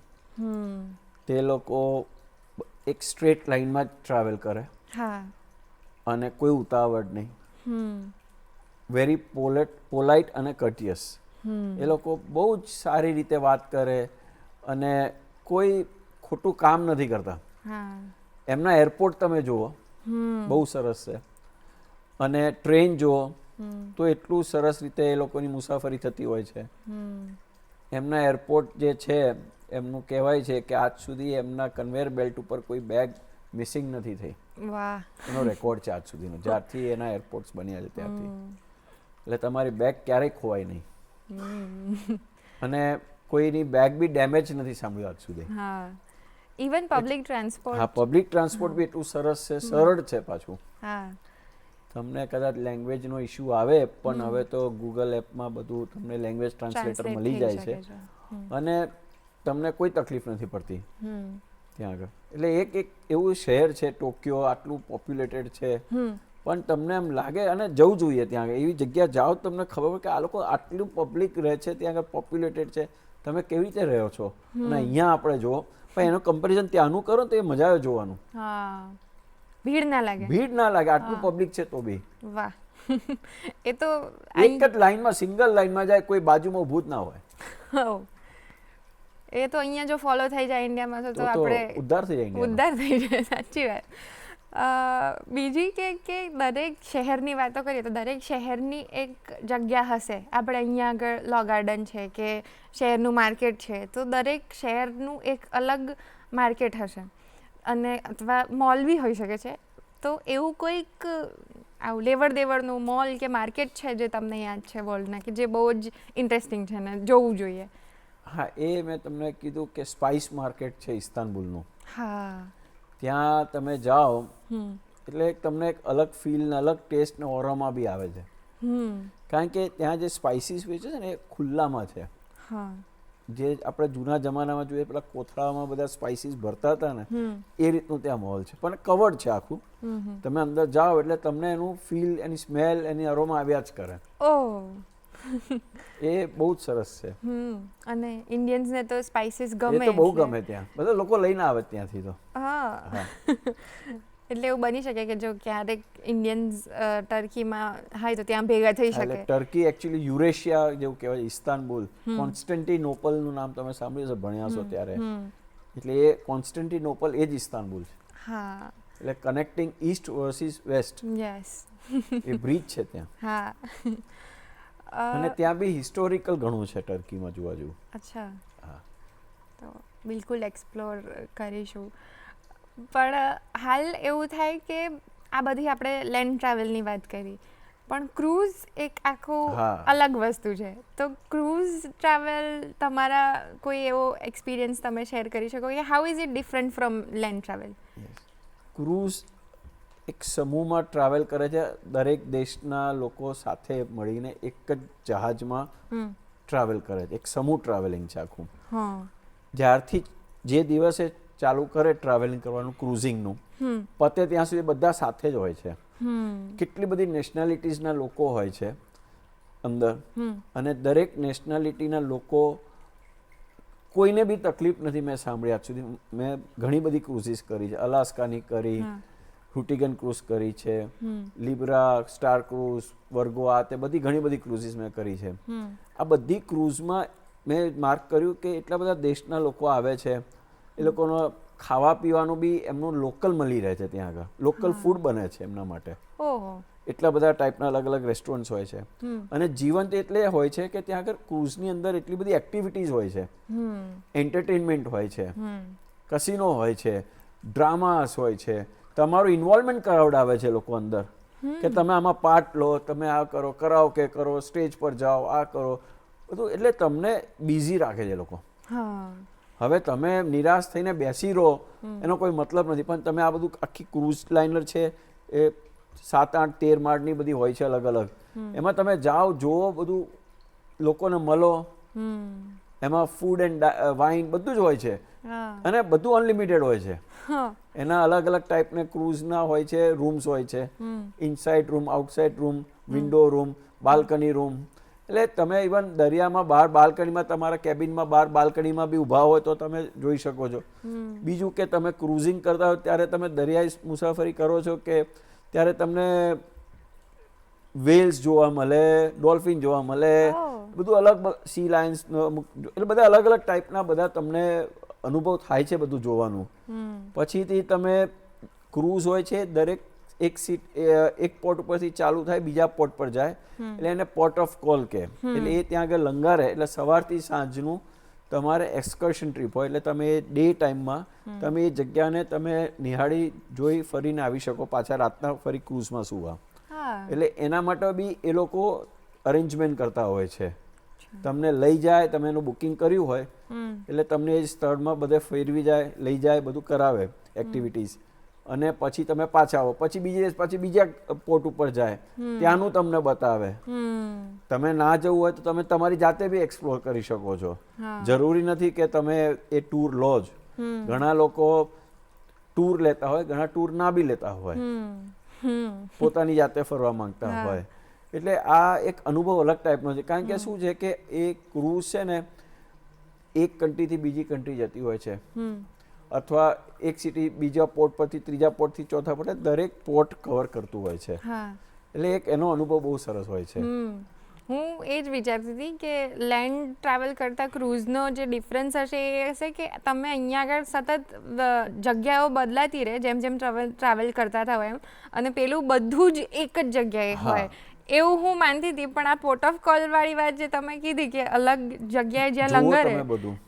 તે લોકો એક સ્ટ્રેટ લાઇનમાં જ ટ્રાવેલ કરે અને કોઈ ઉતાવળ નહીં. વેરી પોલાઇટ અને કર્ટિયસ. એ લોકો બહુ જ સારી રીતે વાત કરે અને કોઈ ખોટું કામ નથી કરતા. એમના એરપોર્ટ તમે જુઓ, બહુ સરસ છે. અને ટ્રેન જુઓ તો એટલું સરસ રીતે એ લોકોની મુસાફરી થતી હોય છે. એમના એરપોર્ટ જે છે, એમનું કહેવાય છે કે આજ સુધી એમના કન્વેયર બેલ્ટ ઉપર કોઈ બેગ મિસિંગ નથી થઈ. એનો રેકોર્ડ છે આજ સુધીનો, જ્યારથી એના એરપોર્ટ્સ બન્યા છે ત્યારથી. એટલે તમારી બેગ ક્યારેય ખોવાય નહીં. અને કોઈની બેગ બી ડેમેજ નથી સાંભળ્યું આજ સુધી. Even public transport. હા, પબ્લિક ટ્રાન્સપોર્ટ બી એટલું સરસ છે, સરળ છે પાછું. તમને કદાચ લેંગ્વેજનો ઇશ્યુ આવે, પણ હવે તો ગૂગલ એપમાં બધું તમને લેંગ્વેજ ટ્રાન્સલેટર મળી જાય છે અને તમને કોઈ તકલીફ નથી પડતી ત્યાં આગળ. એટલે એક એવું શહેર છે ટોક્યો, આટલું પોપ્યુલેટેડ છે, પણ તમને એમ લાગે અને જવું જોઈએ ત્યાં આગળ. એવી જગ્યા જાઓ તમને ખબર પડે કે આ લોકો આટલું પબ્લિક રહે છે ત્યાં આગળ, પોપ્યુલેટેડ છે, તમે કેવી રીતે રહ્યો છો. અને અહીંયા આપણે જુઓ, પણ એનું કમ્પેરિઝન ત્યાંનું કરો તો એ મજા આવે જોવાનું. ભીડ ના લાગે. ભીડ ના લાગે, આટલું પબ્લિક છે તો બી. વાહ. એ તો એક જ લાઈનમાં, સિંગલ લાઈનમાં જાય, કોઈ બાજુમાં ઊભું જ ના હોય. એ તો અહીંયા જો ફોલો થઈ જાય ઇન્ડિયામાં તો આપણે ઉદ્ધાર થઈ જાય. ઉદ્ધાર થઈ જાય, સાચી વાત. બીજી કે દરેક શહેરની વાતો કરીએ તો દરેક શહેરની એક જગ્યા હશે. આપણે અહીંયા આગળ લો ગાર્ડન છે કે શહેરનું માર્કેટ છે, તો દરેક શહેરનું એક અલગ માર્કેટ હશે અને અથવા મોલ બી હોઈ શકે છે. તો એવું કોઈક આવું લેવડ દેવડનું મોલ કે માર્કેટ છે જે તમને યાદ છે વર્લ્ડના, કે જે બહુ જ ઇન્ટરેસ્ટિંગ છે ને જોવું જોઈએ? હા, એ મેં તમને કીધું કે સ્પાઇસ માર્કેટ છે ઇસ્તાનબુલનું. ત્યાં તમે જાઓ એટલે તમને એક અલગ ફીલ ને અલગ ટેસ્ટ ને ઓરોમા બી આવે છે. કારણ કે ત્યાં જે સ્પાઇસીસ વેચે છે ને એ ખુલ્લામાં છે. જે આપણે જૂના જમાનામાં જોઈએ પેલા કોથળામાં બધા સ્પાઇસીસ ભરતા હતા ને, એ રીતનું ત્યાં મોલ છે, પણ કવર્ડ છે આખું. તમે અંદર જાઓ એટલે તમને એનું ફીલ, એની સ્મેલ, એની અરોમા આવ્યા જ કરે. એ બહુ જ સરસ છે. અને ઇન્ડિયન્સને તો સ્પાઇસીસ ગમે. એ તો બહુ ગમે ત્યાં, બધા લોકો લઈને આવે ત્યાંથી તો. એટલે એવું બની શકે કે જો ક્યારેક ઇન્ડિયન્સ ટર્કીમાં હોય તો ત્યાં ભેગા થઈ એટલે શકે. ટર્કી એકચ્યુઅલી યુરેશિયા જેવું કહેવાય, ઇસ્તાનબુલ. કોન્સ્ટન્ટિનોપલનું નામ તમે સાંભળ્યું છે, ભણ્યા છો ત્યારે. એટલે એ કોન્સ્ટન્ટિનોપલ એ જ ઇસ્તાનબુલ છે. હા, એટલે connecting east versus west yes. એ બ્રિજ છે ત્યાં. હા. અને ત્યાં બી હિસ્ટોરિકલ ઘણું છે ટર્કીમાં જોવા જેવું. અચ્છા, હા. તો બિલકુલ એક્સપ્લોર કરીશું. પણ હાલ એવું થાય કે આ બધી આપણે લેન્ડ ટ્રાવેલની વાત કરી, પણ ક્રૂઝ એક આખું હા. અલગ વસ્તુ છે. તો ક્રૂઝ ટ્રાવેલ તમારા કોઈ એવો એક્સપિરિયન્સ તમે શેર કરી શકો કે how is it different from land travel? Cruise એક સમૂહમાં ટ્રાવેલ કરે છે. દરેક દેશના લોકો સાથે મળીને એક જ જહાજમાં ટ્રાવેલ કરે છે. એક સમૂહ ટ્રાવેલિંગ છે આખું. જ્યારથી જે દિવસે ચાલુ કરે ટ્રાવેલિંગ કરવાનું ક્રૂઝિંગનું, પતે ત્યાં સુધી બધા સાથે જ હોય છે. કેટલી બધી નેશનાલિટીઝના લોકો હોય છે અંદર, અને દરેક નેશનાલિટીના લોકો, કોઈને બી તકલીફ નથી. મેં સાંભળી આજ સુધી, મેં ઘણી બધી ક્રૂઝિસ કરી છે. અલાસ્કાની કરી, હુટિગન ક્રૂઝ કરી છે, લિબ્રા, સ્ટાર ક્રૂઝ, વર્ગો, આ તે બધી ઘણી બધી ક્રૂઝિસ મેં કરી છે. આ બધી ક્રૂઝમાં મેં માર્ક કર્યું કે એટલા બધા દેશના લોકો આવે છે. એ લોકોનો ખાવા પીવાનું બી એમનું લોકલ મળી રહે છે ત્યાં આગળ. લોકલ ફૂડ બને છે એમના માટે. એટલા બધા ટાઈપના અલગ અલગ રેસ્ટોરન્ટ્સ હોય છે. અને જીવંત એટલે હોય છે કે ત્યાં આગળ ક્રૂઝની અંદર એટલી બધી એક્ટિવિટીઝ હોય છે. એન્ટરટેનમેન્ટ હોય છે, કસિનો હોય છે, ડ્રામાસ હોય છે. તમારું ઇન્વોલ્વમેન્ટ કરાવડાવે છે લોકો અંદર, કે તમે આમાં પાર્ટ લો, તમે આ કરો, કરાઓકે કરો, સ્ટેજ પર જાઓ, આ કરો બધું. એટલે તમને બિઝી રાખે છે લોકો. હવે તમે નિરાશ થઈને બેસી રહો એનો કોઈ મતલબ નથી, પણ તમે આ બધું આખી ક્રૂઝ લાઇનર છે એ 7, 8, 13 માળની બધી હોય છે અલગ અલગ. એમાં તમે જાઓ, જુઓ, બધું લોકોને મળો. એમાં ફૂડ એન્ડ વાઇન બધું જ હોય છે, અને બધું અનલિમિટેડ હોય છે. એના અલગ અલગ ટાઈપના ક્રૂઝના હોય છે. રૂમ્સ હોય છે, inside room, outside room, window room, balcony room. એટલે તમે ઇવન દરિયામાં બહાર બાલ્કનીમાં, તમારા કેબિનમાં બહાર બાલ્કનીમાં બી ઊભા હોય તો તમે જોઈ શકો છો. બીજું કે તમે ક્રૂઝિંગ કરતા હોય ત્યારે તમે દરિયાઈ મુસાફરી કરો છો કે ત્યારે તમને વેલ્સ જોવા મળે, ડોલ્ફિન જોવા મળે, બધું અલગ, સી લાયન્સ, એટલે બધા અલગ અલગ ટાઈપના બધા તમને અનુભવ થાય છે બધું જોવાનું. પછીથી તમે ક્રૂઝ હોય છે, દરેક એક પોર્ટ ઉપરથી ચાલુ થાય, બીજા પોર્ટ પર જાય, એટલે એને પોર્ટ ઓફ કોલ કહે. એટલે એ ત્યાં આગળ લંગારે. એટલે સવારથી સાંજનું તમારે એક્સકર્શન ટ્રીપ હોય. એટલે તમે ડે ટાઈમમાં તમે એ જગ્યાને તમે નિહાળી, જોઈ, ફરીને આવી શકો પાછા રાતના ફરી ક્રૂઝમાં સુવા. એટલે એના માટે બી એ લોકો અરેન્જમેન્ટ કરતા હોય છે. તમને લઈ જાય, તમે એનું બુકિંગ કર્યું હોય એટલે તમને એ સ્થળમાં બધે ફેરવી જાય, લઈ જાય, બધું કરાવે એક્ટિવિટીઝ. અને પછી તમે પાછા આવો, પછી બીજા પોર્ટ ઉપર જાય, ત્યાંનું તમને બતાવે. તમે ના જવું હોય તો તમે તમારી જાતે બી એક્સપ્લોર કરી શકો છો. જરૂરી નથી કે તમે એ ટૂર લો જ. ઘણા લોકો ટૂર લેતા હોય, ઘણા ટૂર ના બી લેતા હોય, પોતાની જાતે ફરવા માંગતા હોય. એટલે આ એક અનુભવ અલગ ટાઈપનો છે. કારણ કે શું છે કે એ ક્રૂઝ છે ને, એક કન્ટ્રીથી બીજી કન્ટ્રી જતી હોય છે, અથવા એક સિટી બીજા પોર્ટ પરથી ત્રીજા પોર્ટથી ચોથા પોર્ટ, દરેક પોર્ટ કવર કરતું હોય છે. એટલે એક એનો અનુભવ બહુ સરસ હોય છે. હું એ જ વિચારતી હતી કે લેન્ડ ટ્રાવેલ કરતાં ક્રૂઝનો જે ડિફરન્સ હશે એ હશે કે તમે અહીંયા આગળ સતત જગ્યાઓ બદલાતી રહે જેમ જેમ ટ્રાવેલ કરતા હતા હોય એમ, અને પેલું બધું જ એક જ જગ્યાએ હોય એવું હું માનતી હતી. પણ આ પોર્ટ ઓફ કોલ વાળી વાત જે તમે કીધી કે અલગ જગ્યાએ જ્યાં લંગરે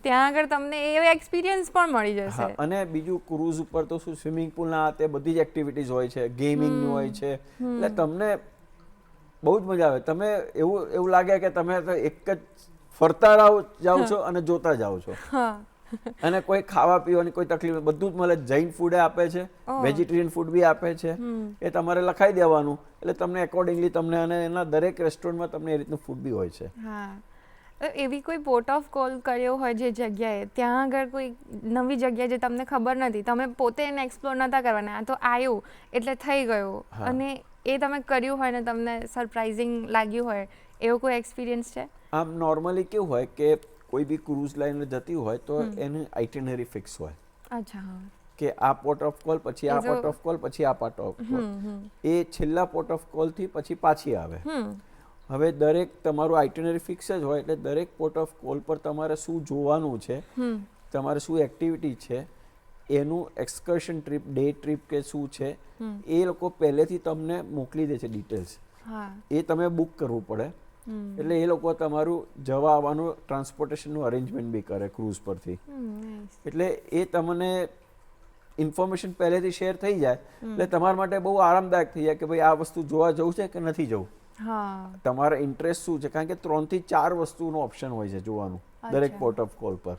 ત્યાં આગળ તમને એ એક્સપિરિયન્સ પણ મળી જશે. અને બીજું ક્રૂઝ ઉપર તો શું સ્વિમિંગ પુલના તે બધી જ એક્ટિવિટીઝ હોય છે, ગેમિંગનું હોય છે. એટલે તમને બહુ જ મજા આવે. તમે એવું લાગે કે તમે એક જ ફરતા જાઓ છો અને જોતા જાઓ છો. અને કોઈ ખાવા પીવાની કોઈ તકલીફ, બધું જ મળે. જૈન ફૂડ આપે છે, વેજીટેરિયન ફૂડ બી આપે છે. એ તમારે લખાઈ દેવાનું એટલે તમને એકોર્ડિંગલી તમને, અને એના દરેક રેસ્ટોરન્ટમાં તમને એ રીતનું ફૂડ બી હોય છે. એવી કોઈ પોર્ટ ઓફ કોલ કર્યો હોય જે જગ્યાએ, ત્યાં આગળ કોઈ નવી જગ્યા જે તમને ખબર નથી, તમે પોતે એને એક્સપ્લોર નહોતા કરવાના, આ તો આવ્યું એટલે થઈ ગયું, અને એ તમે કર્યું હોય ને તમને સરપ્રાઇઝિંગ લાગ્યું હોય, એવો કોઈ એક્સપિરિયન્સ છે? આમ નોર્મલી કેવું હોય કે કોઈ બી ક્રૂઝ લાઇન જતી હોય તો એની આઇટિનરી ફિક્સ હોય. અચ્છા. કે આ પોર્ટ ઓફ કોલ પછી આ એ જો- પોર્ટ ઓફ કોલ પછી આ પોર્ટ ઓફ કોલ, એ છેલ્લા પોર્ટ ઓફ કોલથી પછી પાછી આવે. હવે દરેક તમારું આઇટિનરી ફિક્સ જ હોય એટલે દરેક પોર્ટ ઓફ કોલ પર તમારે શું જોવાનું છે, તમારે શું એક્ટિવિટી છે, એનું એક્સકર્શન ટ્રીપ, ડે ટ્રીપ કે શું છે એ લોકો પહેલેથી તમને મોકલી દે છે ડિટેલ્સ. એ તમે બુક કરવું પડે. એટલે એ લોકો તમારું જવા આવવાનું ટ્રાન્સપોર્ટેશનનું અરેન્જમેન્ટ બી કરે ક્રૂઝ પરથી. એટલે એ તમને ઇન્ફોર્મેશન પહેલેથી શેર થઈ જાય એટલે તમારા માટે બહુ આરામદાયક થઈ જાય કે ભાઈ આ વસ્તુ જોવા જવું છે કે નથી જવું, તમારા ઇન્ટરેસ્ટ શું છે. કારણ કે 3 થી 4 વસ્તુનો ઓપ્શન હોય છે જોવાનું દરેક પોર્ટ ઓફ કોલ પર.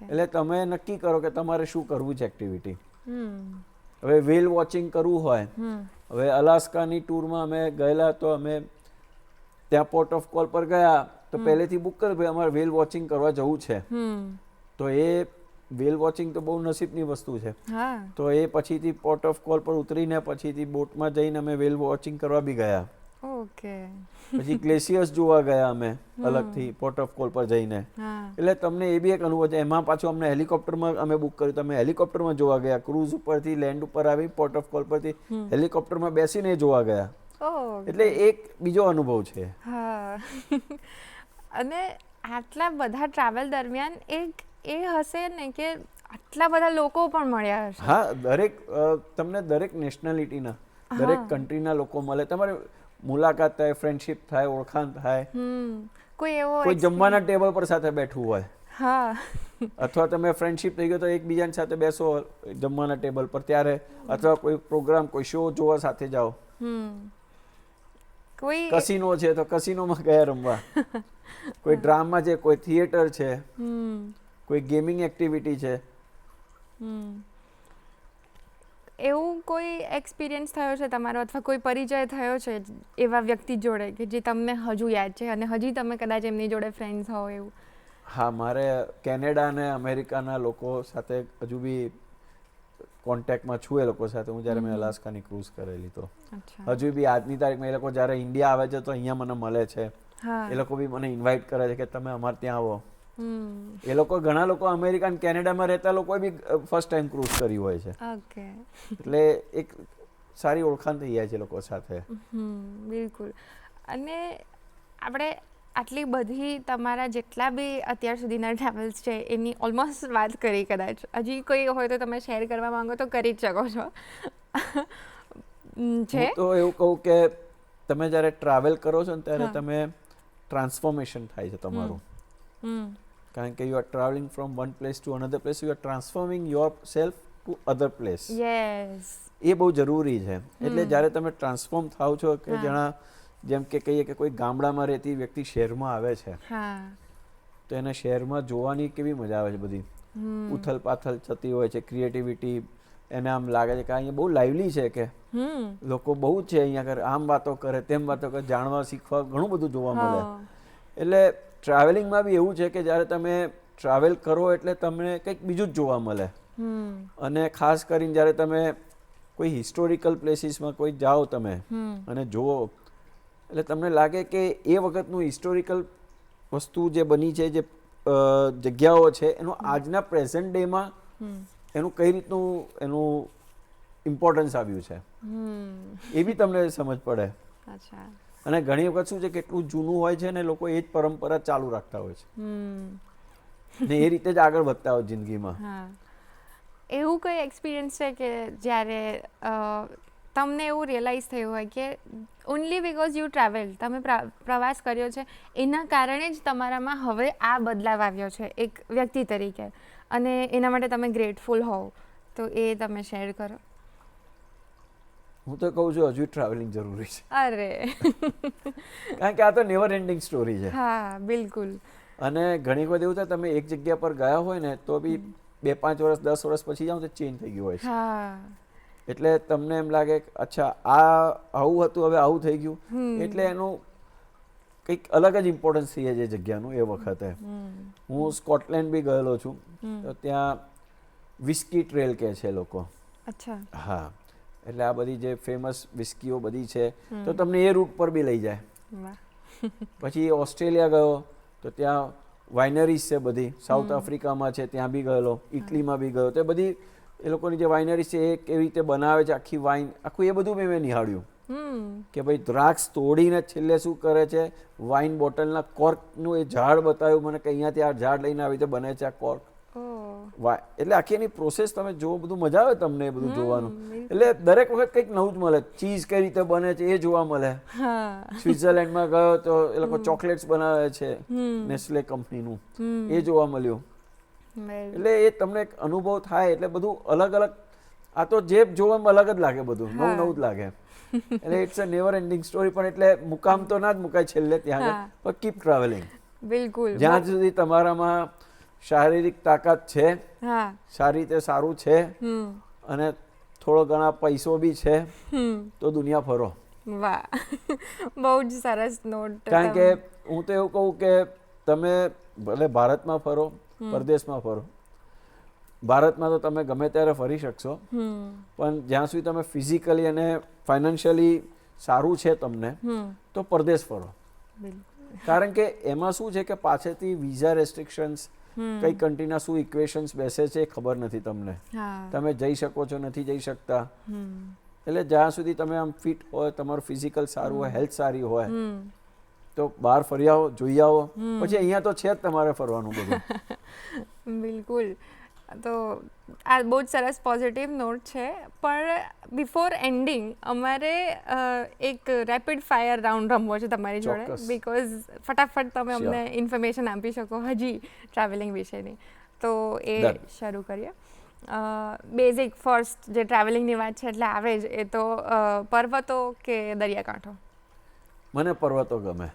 એટલે તમે નક્કી કરો કે તમારે શું કરવું છે એક્ટિવિટી. હવે વેલ વોચિંગ કરવું હોય, હવે અલાસ્કાની ટૂરમાં અમે ગયેલા તો અમે ત્યાં પોર્ટ ઓફ કોલ પર ગયા તો પહેલેથી બુક કર્યું ભાઈ અમારે વેલ વોચિંગ કરવા જવું છે. તો એ વેલ વોચિંગ તો બહુ નસીબની વસ્તુ છે. તો એ પછીથી પોર્ટ ઓફ કોલ પર ઉતરીને પછીથી બોટમાં જઈને અમે વેલ વોચિંગ કરવા બી ગયા. પછી ગ્લેશિયર્સ જોવા ગયા અમે અલગથી પોર્ટ ઓફ કોલ પર જઈને. એટલે તમને એ બી એક અનુભવ છે. એમાં પાછું અમને હેલિકોપ્ટરમાં અમે બુક કર્યું, તમે હેલિકોપ્ટરમાં જોવા ગયા, ક્રૂઝ ઉપરથી લેન્ડ ઉપર આવી પોર્ટ ઓફ કોલ પરથી હેલિકોપ્ટરમાં બેસીને એ જોવા ગયા. એટલે એક બીજો અનુભવ છે. અને આટલા બધા ટ્રાવેલ દરમિયાન એક એ હશે ને કે આટલા બધા લોકો પણ મળ્યા હશે. હા, દરેક તમને દરેક નેશનાલિટીના, દરેક કન્ટ્રીના લોકો મળે, તમારે મુલાકાત થાય, ફ્રેન્ડશિપ થાય, ઓળખાણ થાય. કોઈ જમવાના ટેબલ પર સાથે બેઠું હોય, અથવા તમે ફ્રેન્ડશિપ થઈ ગયો તો એકબીજાની સાથે બેસો જમવાના ટેબલ પર ત્યારે, અથવા કોઈ પ્રોગ્રામ, કોઈ શો જોવા સાથે જાઓ. કોઈ કસિનો છે તો કસિનોમાં ગયા રમવા, કોઈ ડ્રામા છે, કોઈ થિયેટર છે, કોઈ ગેમિંગ એક્ટિવિટી છે. એવું કોઈ એક્સપિરિયન્સ થયો છે તમારો અથવા કોઈ પરિચય થયો છે એવા વ્યક્તિ જોડે કે જે તમને હજુ યાદ છે અને હજી તમે કદાચ એમની જોડે ફ્રેન્ડ્સ હો એવું? હા, મારે કેનેડા અને અમેરિકાના લોકો સાથે હજુ બી કોન્ટેક્ટમાં છું. એ લોકો સાથે હું જ્યારે મેં અલાસ્કાની ક્રૂઝ કરેલી તો હજુ બી આજની તારીખમાં એ લોકો જ્યારે ઇન્ડિયા આવે છે તો અહીંયા મને મળે છે. એ લોકો બી મને ઇન્વાઇટ કરે છે કે તમે અમારે ત્યાં આવો. એ લોકો ઘણા લોકો અમેરિકા અને કેનેડામાં રહેતા લોકો બી ફર્સ્ટ ટાઈમ ક્રૂઝ કરી હોય છે. એટલે એક સારી ઓળખાણ થઈ જાય છે લોકો સાથે. બિલકુલ. અને આપણે આટલી બધી તમારા જેટલા બી અત્યાર સુધીના ટ્રાવેલ્સ છે એની ઓલમોસ્ટ વાત કરી. કદાચ હજી કોઈ હોય તો તમે શેર કરવા માંગો તો કરી જ શકો છો. હું તો એવું કહું કે તમે જ્યારે ટ્રાવેલ કરો છો ને ત્યારે તમે ટ્રાન્સફોર્મેશન થાય છે તમારું. કારણ કે you are travelling from one place to another place, you are transforming yourself to other place. એ બહુ જરૂરી છે. એટલે જ્યારે તમે ટ્રાન્સફોર્મ થાવ છો કે જેમ કે કહીએ કે કોઈ ગામડામાં રહેતી વ્યક્તિ શહેરમાં આવે છે તો એને શહેરમાં જોવાની કેવી મજા આવે છે. બધી ઉથલ પાથલ થતી હોય છે, ક્રિએટિવિટી, એને આમ લાગે છે કે અહીંયા બહુ લાઇવલી છે, કે લોકો બહુ છે અહીંયા કરે, આમ વાતો કરે, તેમ વાતો કરે, જાણવા શીખવા ઘણું બધું જોવા મળે. એટલે ટ્રાવેલિંગમાં બી એવું છે કે જ્યારે તમે ટ્રાવેલ કરો એટલે તમને કંઈક બીજું જ જોવા મળે. અને ખાસ કરીને જ્યારે તમે કોઈ હિસ્ટોરિકલ પ્લેસીસમાં કોઈ જાઓ તમે અને જુઓ એટલે તમને લાગે કે એ વખતનું હિસ્ટોરિકલ વસ્તુ જે બની છે, જે જગ્યાઓ છે, એનું આજના પ્રેઝન્ટ ડેમાં એનું કઈ રીતનું એનું ઇમ્પોર્ટન્સ આવ્યું છે એ બી તમને સમજ પડે. અને ઘણી વખત શું છે કેટલું જૂનું હોય છે ને લોકો એ જ પરંપરા ચાલુ રાખતા હોય છે ને એ રીતે જ આગળ વધતા હોય જિંદગીમાં. એવું કોઈ એક્સપિરિયન્સ છે કે જ્યારે તમને એવું રિયલાઇઝ થયું હોય કે ઓનલી બિકોઝ યુ ટ્રાવેલ, તમે પ્રવાસ કર્યો છે એના કારણે જ તમારામાં હવે આ બદલાવ આવ્યો છે એક વ્યક્તિ તરીકે, અને એના માટે તમે ગ્રેટફુલ હોવ, તો એ તમે શેર કરો. હું તો કહું છું હજુ ટ્રાવેલિંગ જરૂરી છે. અરે કારણ કે આ તો નેવર એન્ડિંગ સ્ટોરી છે. હા, બિલકુલ. અને ઘણી વખત એવું થાય તમે એક જગ્યા પર ગયા હોય ને તો બી 2-5 વર્ષ 10 વર્ષ પછી જાઓ તો ચેન્જ થઈ ગયું હોય છે. એટલે તમને એમ લાગે કે અચ્છા આ આવું હતું, હવે આવું થઈ ગયું. એટલે એનું કંઈક અલગ જ ઇમ્પોર્ટન્સ થઈ જાય છે જગ્યાનું એ વખતે. હું સ્કોટલેન્ડ બી ગયેલો છું તો ત્યાં વિસ્કી ટ્રેલ કહે છે લોકો. હા, એટલે આ બધી જે ફેમસ વિસ્કીઓ બધી છે તો તમને એ રૂટ પર બી લઈ જાય. પછી ઓસ્ટ્રેલિયા ગયો તો ત્યાં વાઇનરીઝ છે બધી, સાઉથ આફ્રિકામાં છે ત્યાં બી ગયેલો, ઇટલીમાં બી ગયો. તો એ બધી એ લોકોની જે વાઇનરી છે એ કેવી રીતે બનાવે છે આખી વાઇન, આખું એ બધું મેં નિહાળ્યું કે ભાઈ દ્રાક્ષ તોડીને છેલ્લે શું કરે છે, વાઇન બોટલના કોર્કનું એ ઝાડ બતાવ્યું મને કે અહીંયાથી આ ઝાડ લઈને આવી રીતે બને છે આ કોર્ક. એટલે આખી એની પ્રોસેસ તમે જુઓ, બધું મજા આવે તમને એ બધું જોવાનું. એટલે દરેક વખત કંઈક નવું જ મળે. ચીઝ કઈ રીતે બને છે એ જોવા મળે. સ્વિટ્ઝરલેન્ડમાં ગયો તો એ લોકો ચોકલેટ્સ બનાવે છે નેસ્લે કંપનીનું, એ જોવા મળ્યું. એટલે એ તમને એક અનુભવ થાય. એટલે બધું અલગ અલગ, આ તો જે જોવામાં અલગ જ લાગે, બધું નવું નવું જ લાગે. એટલે it's a never ending story. પણ એટલે મુકામ તો ના જ મુકાય છેલ્લે ત્યાં, પણ કીપ ટ્રાવેલિંગ. બિલકુલ. જ્યાં સુધી તમારામાં શારીરિક તાકાત છે, સારી રીતે સારું છે અને થોડો ઘણા પૈસો બી છે તો દુનિયા ફરો. વાહ, બહુ જ સરસ નોટ. કારણ કે હું તો એવું કહું કે તમે ભલે ભારતમાં ફરો, પરદેશમાં ફરો. ભારતમાં તો તમે ગમે ત્યારે ફરી શકશો, પણ જ્યાં સુધી તમે ફિઝિકલી અને ફાઇનાન્શિયલી સારું છે તમને, તો પરદેશ ફરો. કારણ કે એમાં શું છે કે પાછળથી વિઝા રેસ્ટ્રિક્શન્સ, કઈ કન્ટ્રીના શું ઇક્વેશન્સ બેસે છે એ ખબર નથી તમને. તમે જઈ શકો છો, નથી જઈ શકતા. એટલે જ્યાં સુધી તમે આમ ફિટ હોય, તમારું ફિઝિકલ સારું હોય, હેલ્થ સારી હોય, તો બહાર ફરી આવો, જોઈ આવો. પછી અહીંયા તો છે જ તમારે ફરવાનું બધું. બિલકુલ. તો આ બહુ જ સરસ પોઝિટિવ નોટ છે. પણ બિફોર એન્ડિંગ અમારે એક રેપિડ ફાયર રાઉન્ડ રમવો છે તમારી જોડે, બિકોઝ ફટાફટ તમે અમને ઇન્ફોર્મેશન આપી શકો હજી ટ્રાવેલિંગ વિશેની. તો એ શરૂ કરીએ. બેઝિક ફર્સ્ટ જે ટ્રાવેલિંગની વાત છે એટલે આવે જ એ તો પર્વતો કે દરિયાકાંઠો? મને પર્વતો ગમે.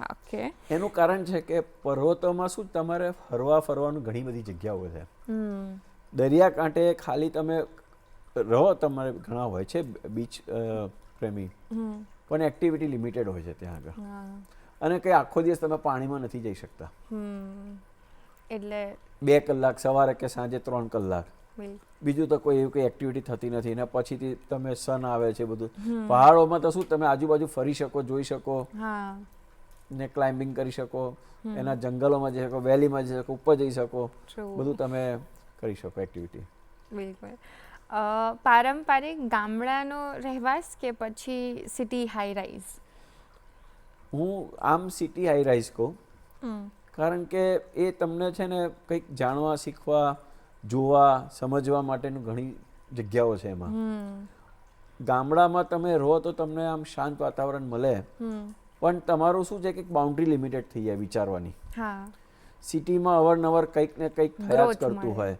ઓકે. એનું કારણ છે કે પર્વતોમાં શું તમારે ફરવાનું ઘણી બધી જગ્યાઓ છે. દરિયાકાંઠે ખાલી તમે રહો, તમારે ઘણા હોય છે બીચ પ્રેમી, પણ એક્ટિવિટી લિમિટેડ હોય છે ત્યાં આગળ. અને કંઈ આખો દિવસ તમે પાણીમાં નથી જઈ શકતા. એટલે 2 કલાક સવારે કે સાંજે 3 કલાક, બીજું તો કોઈ એવું કંઈ એક્ટિવિટી થતી નથી. ને પછીથી તમે સન આવે છે બધું. પહાડોમાં તો શું તમે આજુબાજુ ફરી શકો, જોઈ શકો ને ક્લાઇમ્બિંગ કરી શકો, એના જંગલોમાં જઈ શકો, વેલીમાં જઈ શકો, ઉપર જઈ શકો, બધું તમે કરી શકો એક્ટિવિટી. બિલકુલ. પારંપરિક ગામડાનો રહેવાસ કે પછી સિટી હાઈ રાઈઝ? હું આમ સિટી હાઈ રાઈઝ કહું, કારણ કે એ તમને છે ને કંઈક જાણવા, શીખવા, જોવા, સમજવા માટેનું ઘણી જગ્યાઓ છે એમાં. ગામડામાં તમે રહો તો તમને આમ શાંત વાતાવરણ મળે, પણ તમારું શું છે કે બાઉન્ડ્રી લિમિટેડ થઈ જાય વિચારવાની. સિટીમાં અવારનવાર કંઈક ને કંઈક થયા જ કરતું હોય,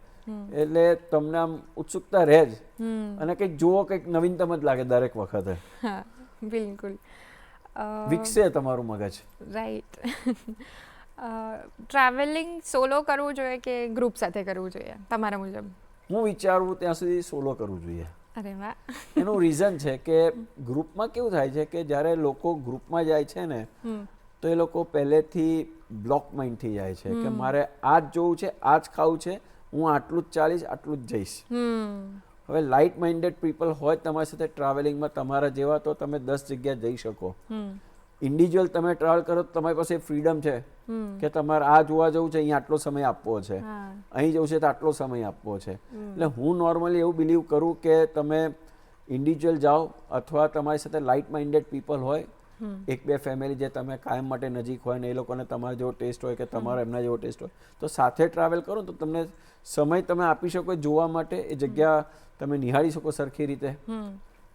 એટલે તમને આમ ઉત્સુકતા રહે જ, અને કંઈક જુઓ, કંઈક નવીનતમ જ લાગે દરેક વખતે. બિલકુલ. વિકસે તમારું મગજ. રાઈટ. ટ્રાવેલિંગ સોલો કરવું જોઈએ કે ગ્રુપ સાથે કરવું જોઈએ તમારા મુજબ? હું વિચારું ત્યાં સુધી સોલો કરવું જોઈએ. અરે વાહ. એનું રીઝન છે કે ગ્રુપમાં કેવું થાય છે કે જ્યારે લોકો ગ્રુપમાં જાય છે ને, તો એ લોકો પહેલેથી બ્લોક માઇન્ડ થઈ જાય છે કે મારે આ જ જોવું છે, આ જ ખાવું છે, હું આટલું જ ચાલીશ, આટલું જ જઈશ. હવે લાઇટ માઇન્ડેડ પીપલ હોય તમારી સાથે ટ્રાવેલિંગમાં તમારા જેવા, તો તમે 10 જગ્યા જઈ શકો. ઇન્ડિવિજ્યુઅલ તમે ટ્રાવેલ કરો તો તમારી પાસે ફ્રીડમ છે કે તમારે આ જોવા જવું છે, અહીંયા આટલો સમય આપવો છે, અહીં જવું છે તો આટલો સમય આપવો છે. એટલે હું નોર્મલી એવું બિલીવ કરું કે તમે ઇન્ડિવિજ્યુઅલ જાઓ, અથવા તમારી સાથે લાઇટ માઇન્ડેડ પીપલ હોય, 1-2 ફેમિલી જે તમે કાયમ માટે નજીક હોય ને એ લોકોને તમારા જેવો ટેસ્ટ હોય કે તમારો એમના જેવો ટેસ્ટ હોય, તો સાથે ટ્રાવેલ કરો તો તમને સમય તમે આપી શકો જોવા માટે, એ જગ્યા તમે નિહાળી શકો સરખી રીતે.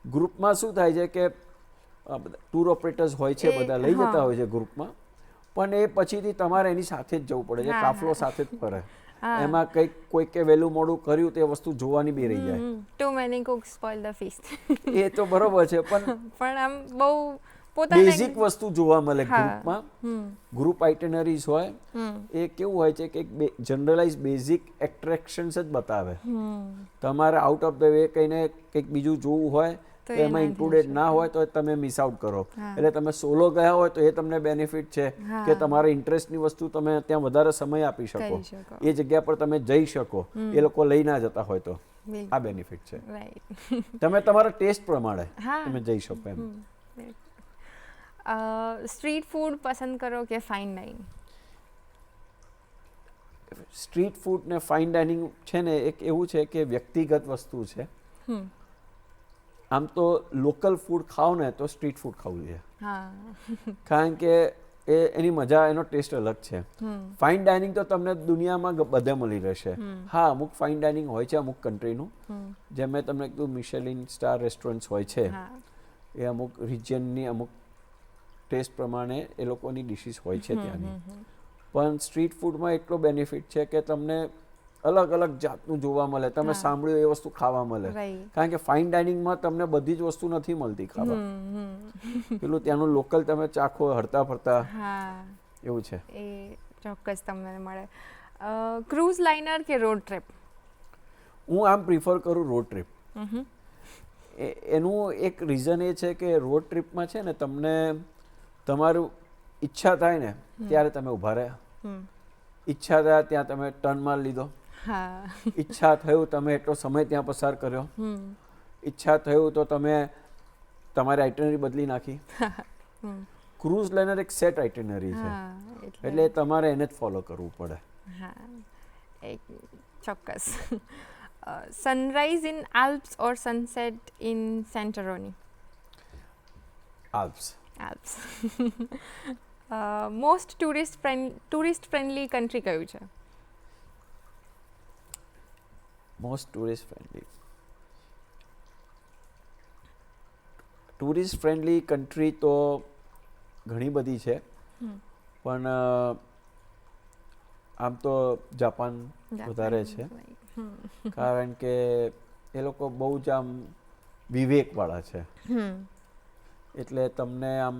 ગ્રુપમાં શું થાય છે કે ટૂર ઓપરેટર્સ હોય છે, બધા લઈ જતા હોય છે ગ્રુપમાં, પણ એ પછીથી તમારે એની સાથે જ જવું પડે છે, કાફલો સાથે જ ફરે. એમાં કંઈક કોઈકે વહેલું મોડું કર્યું તે વસ્તુ જોવાની બી રહી જાય. Too many cooks spoil the feast. એ તો બરોબર છે, પણ આમ બહુ બેઝિક વસ્તુ જોવા મળે ગ્રુપમાં. ગ્રુપ આઇટિનરીઝ હોય એ કેવું હોય છે કે જનરલાઇઝ બેઝિક એટ્રેક્શન્સ જ બતાવે. તમારે આઉટ ઓફ ધ વે કહીને કંઈક બીજું જોવું હોય તો એમાં ઇન્ક્લુડેડ ના હોય તો તમે મિસ આઉટ કરો. એટલે તમે સોલો ગયા હોય તો એ તમને બેનિફિટ છે કે તમારા ઇન્ટરેસ્ટની વસ્તુ તમે ત્યાં વધારે સમય આપી શકો, એ જગ્યા પર તમે જઈ શકો, એ લોકો લઈ ના જતા હોય તો. આ બેનિફિટ છે. તમે તમારા ટેસ્ટ પ્રમાણે તમે જઈ શકો એમ. સ્ટ્રીટ ફૂડ પસંદ કરો કે ફાઇન ડાઇન? સ્ટ્રીટ ફૂડ ને ફાઇન ડાઇનિંગ છે ને એક એવું છે કે વ્યક્તિગત વસ્તુ છે. હમ. આમ તો લોકલ ફૂડ ખાઓ ને તો સ્ટ્રીટ ફૂડ ખાવું જોઈએ, હા. કારણ કે એની મજા, એનો ટેસ્ટ અલગ છે. ફાઇન ડાઇનિંગ તો તમને દુનિયામાં બધે મળી રહેશે. હા, અમુક ફાઇન ડાઇનિંગ હોય છે અમુક કન્ટ્રીનું, જેમ મેં તમને કીધું મિશેલિન સ્ટાર રેસ્ટોરન્ટ્સ હોય છે, એ અમુક રિજિયનની અમુક ટેસ્ટ પ્રમાણે એ લોકોની ડિશિસ હોય છે ત્યાંની. પણ સ્ટ્રીટ ફૂડમાં એટલો બેનિફિટ છે કે તમને અલગ અલગ જાતનું જોવા મળે, તમે સાંભળ્યું એ વસ્તુ ખાવા મળે. કારણ કે ફાઇન ડાઇનિંગમાં તમને બધી જ વસ્તુ નથી મળતી ખાવા. પેલું ત્યાંનું લોકલ તમે ચાખો હરતા ફરતા, એવું છે. એ ચોક્કસ તમને મળે. ક્રૂઝ લાઇનર કે રોડ ટ્રીપ? હું આમ પ્રિફર કરું રોડ ટ્રીપ. એનું એક રીઝન એ છે કે રોડ ટ્રીપમાં છે ને તમને તમારું ઈચ્છા થાય ને ત્યારે તમે ઊભા રહ્યા, ઈચ્છા થયા ત્યાં તમે ટર્ન માર લીધો, ઈચ્છા થયું તમે એટલો સમય ત્યાં પસાર કર્યો, ઈચ્છા થયું તો તમે તમારી આઇટનરી બદલી નાખી. ક્રૂઝ લાઇનર એક સેટ આઇટનરી છે, એટલે તમારે એને જ ફોલો કરવું પડે. હા, ચોક્કસ. Sunrise in Alps or sunset in Santorini? Alps. Alps. Most tourist friendly country કયું છે? મોસ્ટ ટુરિસ્ટ ફ્રેન્ડલી કન્ટ્રી તો ઘણી બધી છે, પણ આમ તો જાપાન વધારે છે, કારણ કે એ લોકો બહુ જ આમ વિવેકવાળા છે, એટલે તમને આમ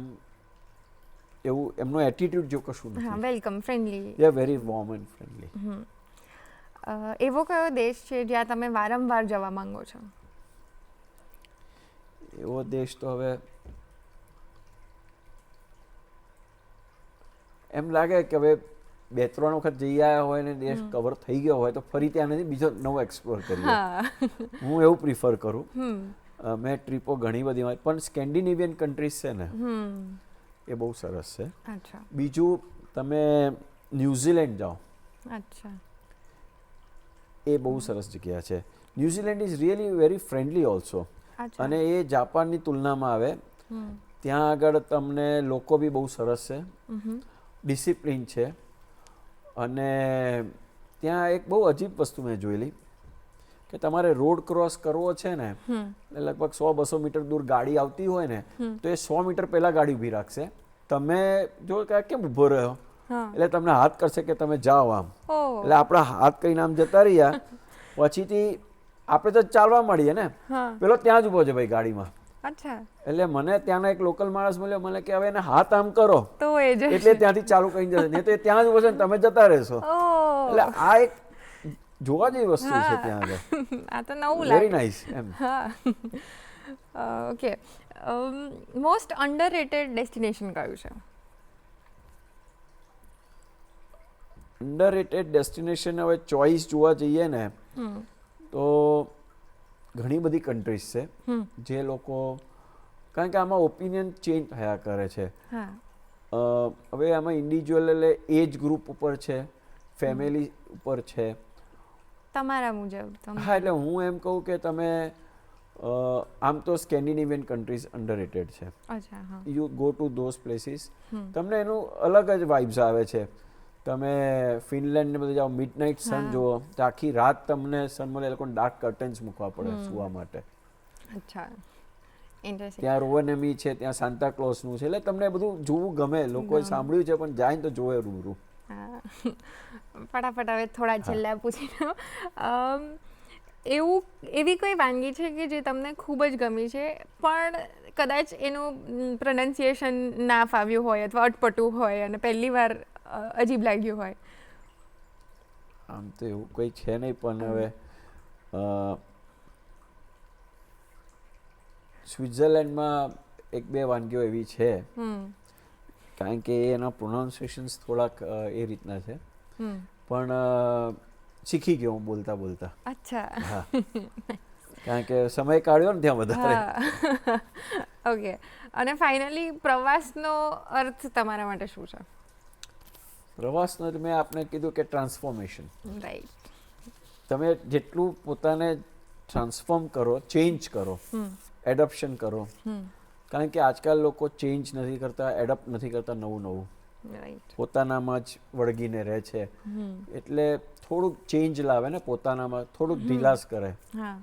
એવું એમનો એટીટ્યુડ જો કશું નથી. Welcome, friendly. They are very warm and friendly. એવો કયો દેશ છે જ્યાં તમે વારંવાર જવા માંગો છો? એવો દેશ તો હવે એમ લાગે કે હવે 2-3 વખત જઈ આવ્યા હોય ને દેશ કવર થઈ ગયો હોય તો ફરી ત્યાં નથી બીજો નવો એક્સપ્લોર કરીએ. હું એવું પ્રિફર કરું. મેં ટ્રીપો ઘણી બધી હોય, પણ સ્કેન્ડિનેવિયન કન્ટ્રીઝ છે ને એ બહુ સરસ છે. બીજું તમે ન્યૂઝીલેન્ડ જાઓ, એ બહુ સરસ જગ્યા છે. New Zealand is really very friendly also, અને એ જાપાનની તુલનામાં આવે. ત્યાં આગળ તમને લોકો બી બહુ સરસ છે, ડિસિપ્લિન છે, અને ત્યાં એક બહુ અજીબ વસ્તુ મેં જોયેલી કે તમારે રોડ ક્રોસ કરવો છે ને, લગભગ 100-200 મીટર દૂર ગાડી આવતી હોય ને તો એ 100 મીટર પહેલા ગાડી ઊભી રાખશે. તમે જો કેમ ઊભો રહ્યો, એટલે તમને હાથ કરશે કે તમે જાઓ આમ, એટલે આપણા હાથ કરીને આમ જતા રહ્યા. પછીથી આપણે તો ચાલવા મળીએ ને, પેલો ત્યાં જ ઊભો છે ભાઈ ગાડીમાં. એટલે મને ત્યાંના એક લોકલ માણસ મળ્યો, મને કે હવે એને હાથ આમ કરો એટલે ત્યાંથી ચાલુ કરી જશે, નહીં તો ત્યાં જ ઊભો છે ને તમે જતા રહેશો. એટલે આ એક જોવા જેવી વસ્તુ છે ત્યાં આગળ. આ તો નવું લાગે. વેરી નાઇસ એમ. ઓકે, મોસ્ટ અંડરરેટેડ ડેસ્ટિનેશન કયું છે? અંડરરેટેડ ડેસ્ટિનેશન હવે ચોઇસ જોવા જઈએ ને તો ઘણી બધી કન્ટ્રીઝ છે જે લોકો, કારણ કે આમાં ઓપિનિયન ચેન્જ થયા કરે છે. હવે આમાં ઇન્ડિવિજ્યુઅલ એટલે એજ ગ્રુપ ઉપર છે, ફેમિલી ઉપર છે. તમારા મુજબ? હા, એટલે હું એમ કહું કે તમે આમ તો સ્કેન્ડિનેવિયન કન્ટ્રીઝ અંડરરેટેડ છે. You go to those places, તમને એનું અલગ જ વાઇબ્સ આવે છે. તમે ફિનલેન્ડ ને બધું જાઓ, મિડનાઇટ સન જુઓ, તો આખી રાત તમને સન મળે, એ લોકોને ડાર્ક કર્ટન્સ મૂકવા પડે સુવા માટે. ત્યાં રોવનેમી છે, ત્યાં સાન્તા ક્લોઝનું છે, એટલે તમને બધું જોવું ગમે. લોકોએ સાંભળ્યું છે પણ જાય તો જોવે રૂબરૂ. ફટાફટ હવે થોડા છેલ્લા પૂછી લો. એવી કોઈ વાનગી છે કે જે તમને ખૂબ જ ગમી છે પણ કદાચ એનું પ્રોનાઉન્સિએશન ના ફાવ્યું હોય અથવા અટપટું હોય અને પહેલી વાર અજીબ લાગ્યું હોય? આમ તો એવું કંઈ છે નહીં, પણ હવે સ્વિટ્ઝરલેન્ડમાં 1-2 વાનગીઓ એવી છે, કારણ કે એના પ્રોનાઉન્સિએશન્સ થોડાક એ રીતના છે, પણ શીખી ગયો હું બોલતા બોલતા. હા, કારણ કે સમય કાઢ્યો ને ત્યાં વધારે. ઓકે, અને ફાઇનલી પ્રવાસનો અર્થ તમારા માટે શું છે? પ્રવાસનો જ મેં આપને કીધું કે ટ્રાન્સફોર્મેશન. રાઈટ. તમે જેટલું પોતાને ટ્રાન્સફોર્મ કરો, ચેન્જ કરો, એડપ્શન કરો, કારણ કે આજકાલ લોકો ચેન્જ નથી કરતા, એડપ્ટ નથી કરતા નવું નવું, રાઈટ. પોતાનામાં જ વળગીને રહે છે. એટલે થોડુંક ચેન્જ લાવે ને પોતાનામાં, થોડુંક ઢીલાસ કરે હા.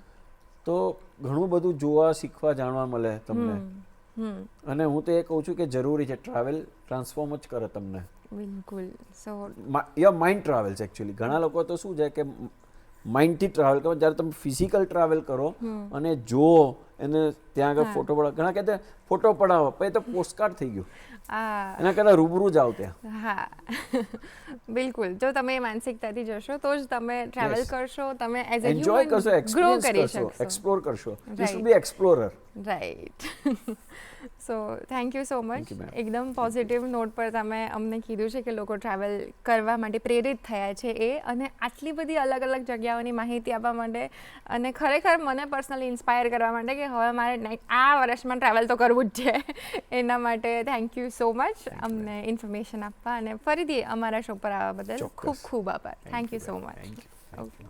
તો ઘણું બધું જોવા, શીખવા, જાણવા મળે તમને. અને હું તો એ કહું છું કે જરૂરી છે, ટ્રાવેલ ટ્રાન્સફોર્મ જ કરે તમને. બિલકુલ. સો યા માઇન્ડ ટ્રાવેલ્સ એકચ્યુઅલી. ઘણા લોકો તો શું છે કે માઇન્ડથી ટ્રાવેલ કરો, જ્યારે તમે ફિઝિકલ ટ્રાવેલ કરો અને જુઓ એને ત્યાં આગળ ફોટો પડાવો, ઘણા કહેતા ફોટો પડાવો, પછી તો પોસ્ટકાર્ડ થઈ ગયું, એના કરતાં રૂબરૂ જાઓ ત્યાં. હા. બિલકુલ. જો તમે એ માનસિકતાથી જશો તો જ તમે ટ્રાવેલ કરશો, તમે એઝ અ એન્જોય કરશો, હ્યુમન ગ્રો એક્સપિરિયન્સ કરી કરશો, શકશો. એક્સપ્લોર કરશો. You should be explorer. Right. So thank you so much. you, ma'am. એકદમ પોઝિટિવ નોટ પર તમે અમને કીધું છે કે લોકો ટ્રાવેલ કરવા માટે પ્રેરિત થયા છે એ, અને આટલી બધી અલગ અલગ જગ્યાઓની માહિતી આપવા માટે, અને ખરેખર મને પર્સનલી ઇન્સ્પાયર કરવા માટે કે હવે મારે આ વર્ષમાં ટ્રાવેલ તો કરવું જ છે. એના માટે થેન્ક યુ સો મચ અમને ઇન્ફોર્મેશન આપવા, અને ફરીથી અમારા શો પર આવવા બદલ ખૂબ ખૂબ આભાર. Thank you so much. Okay.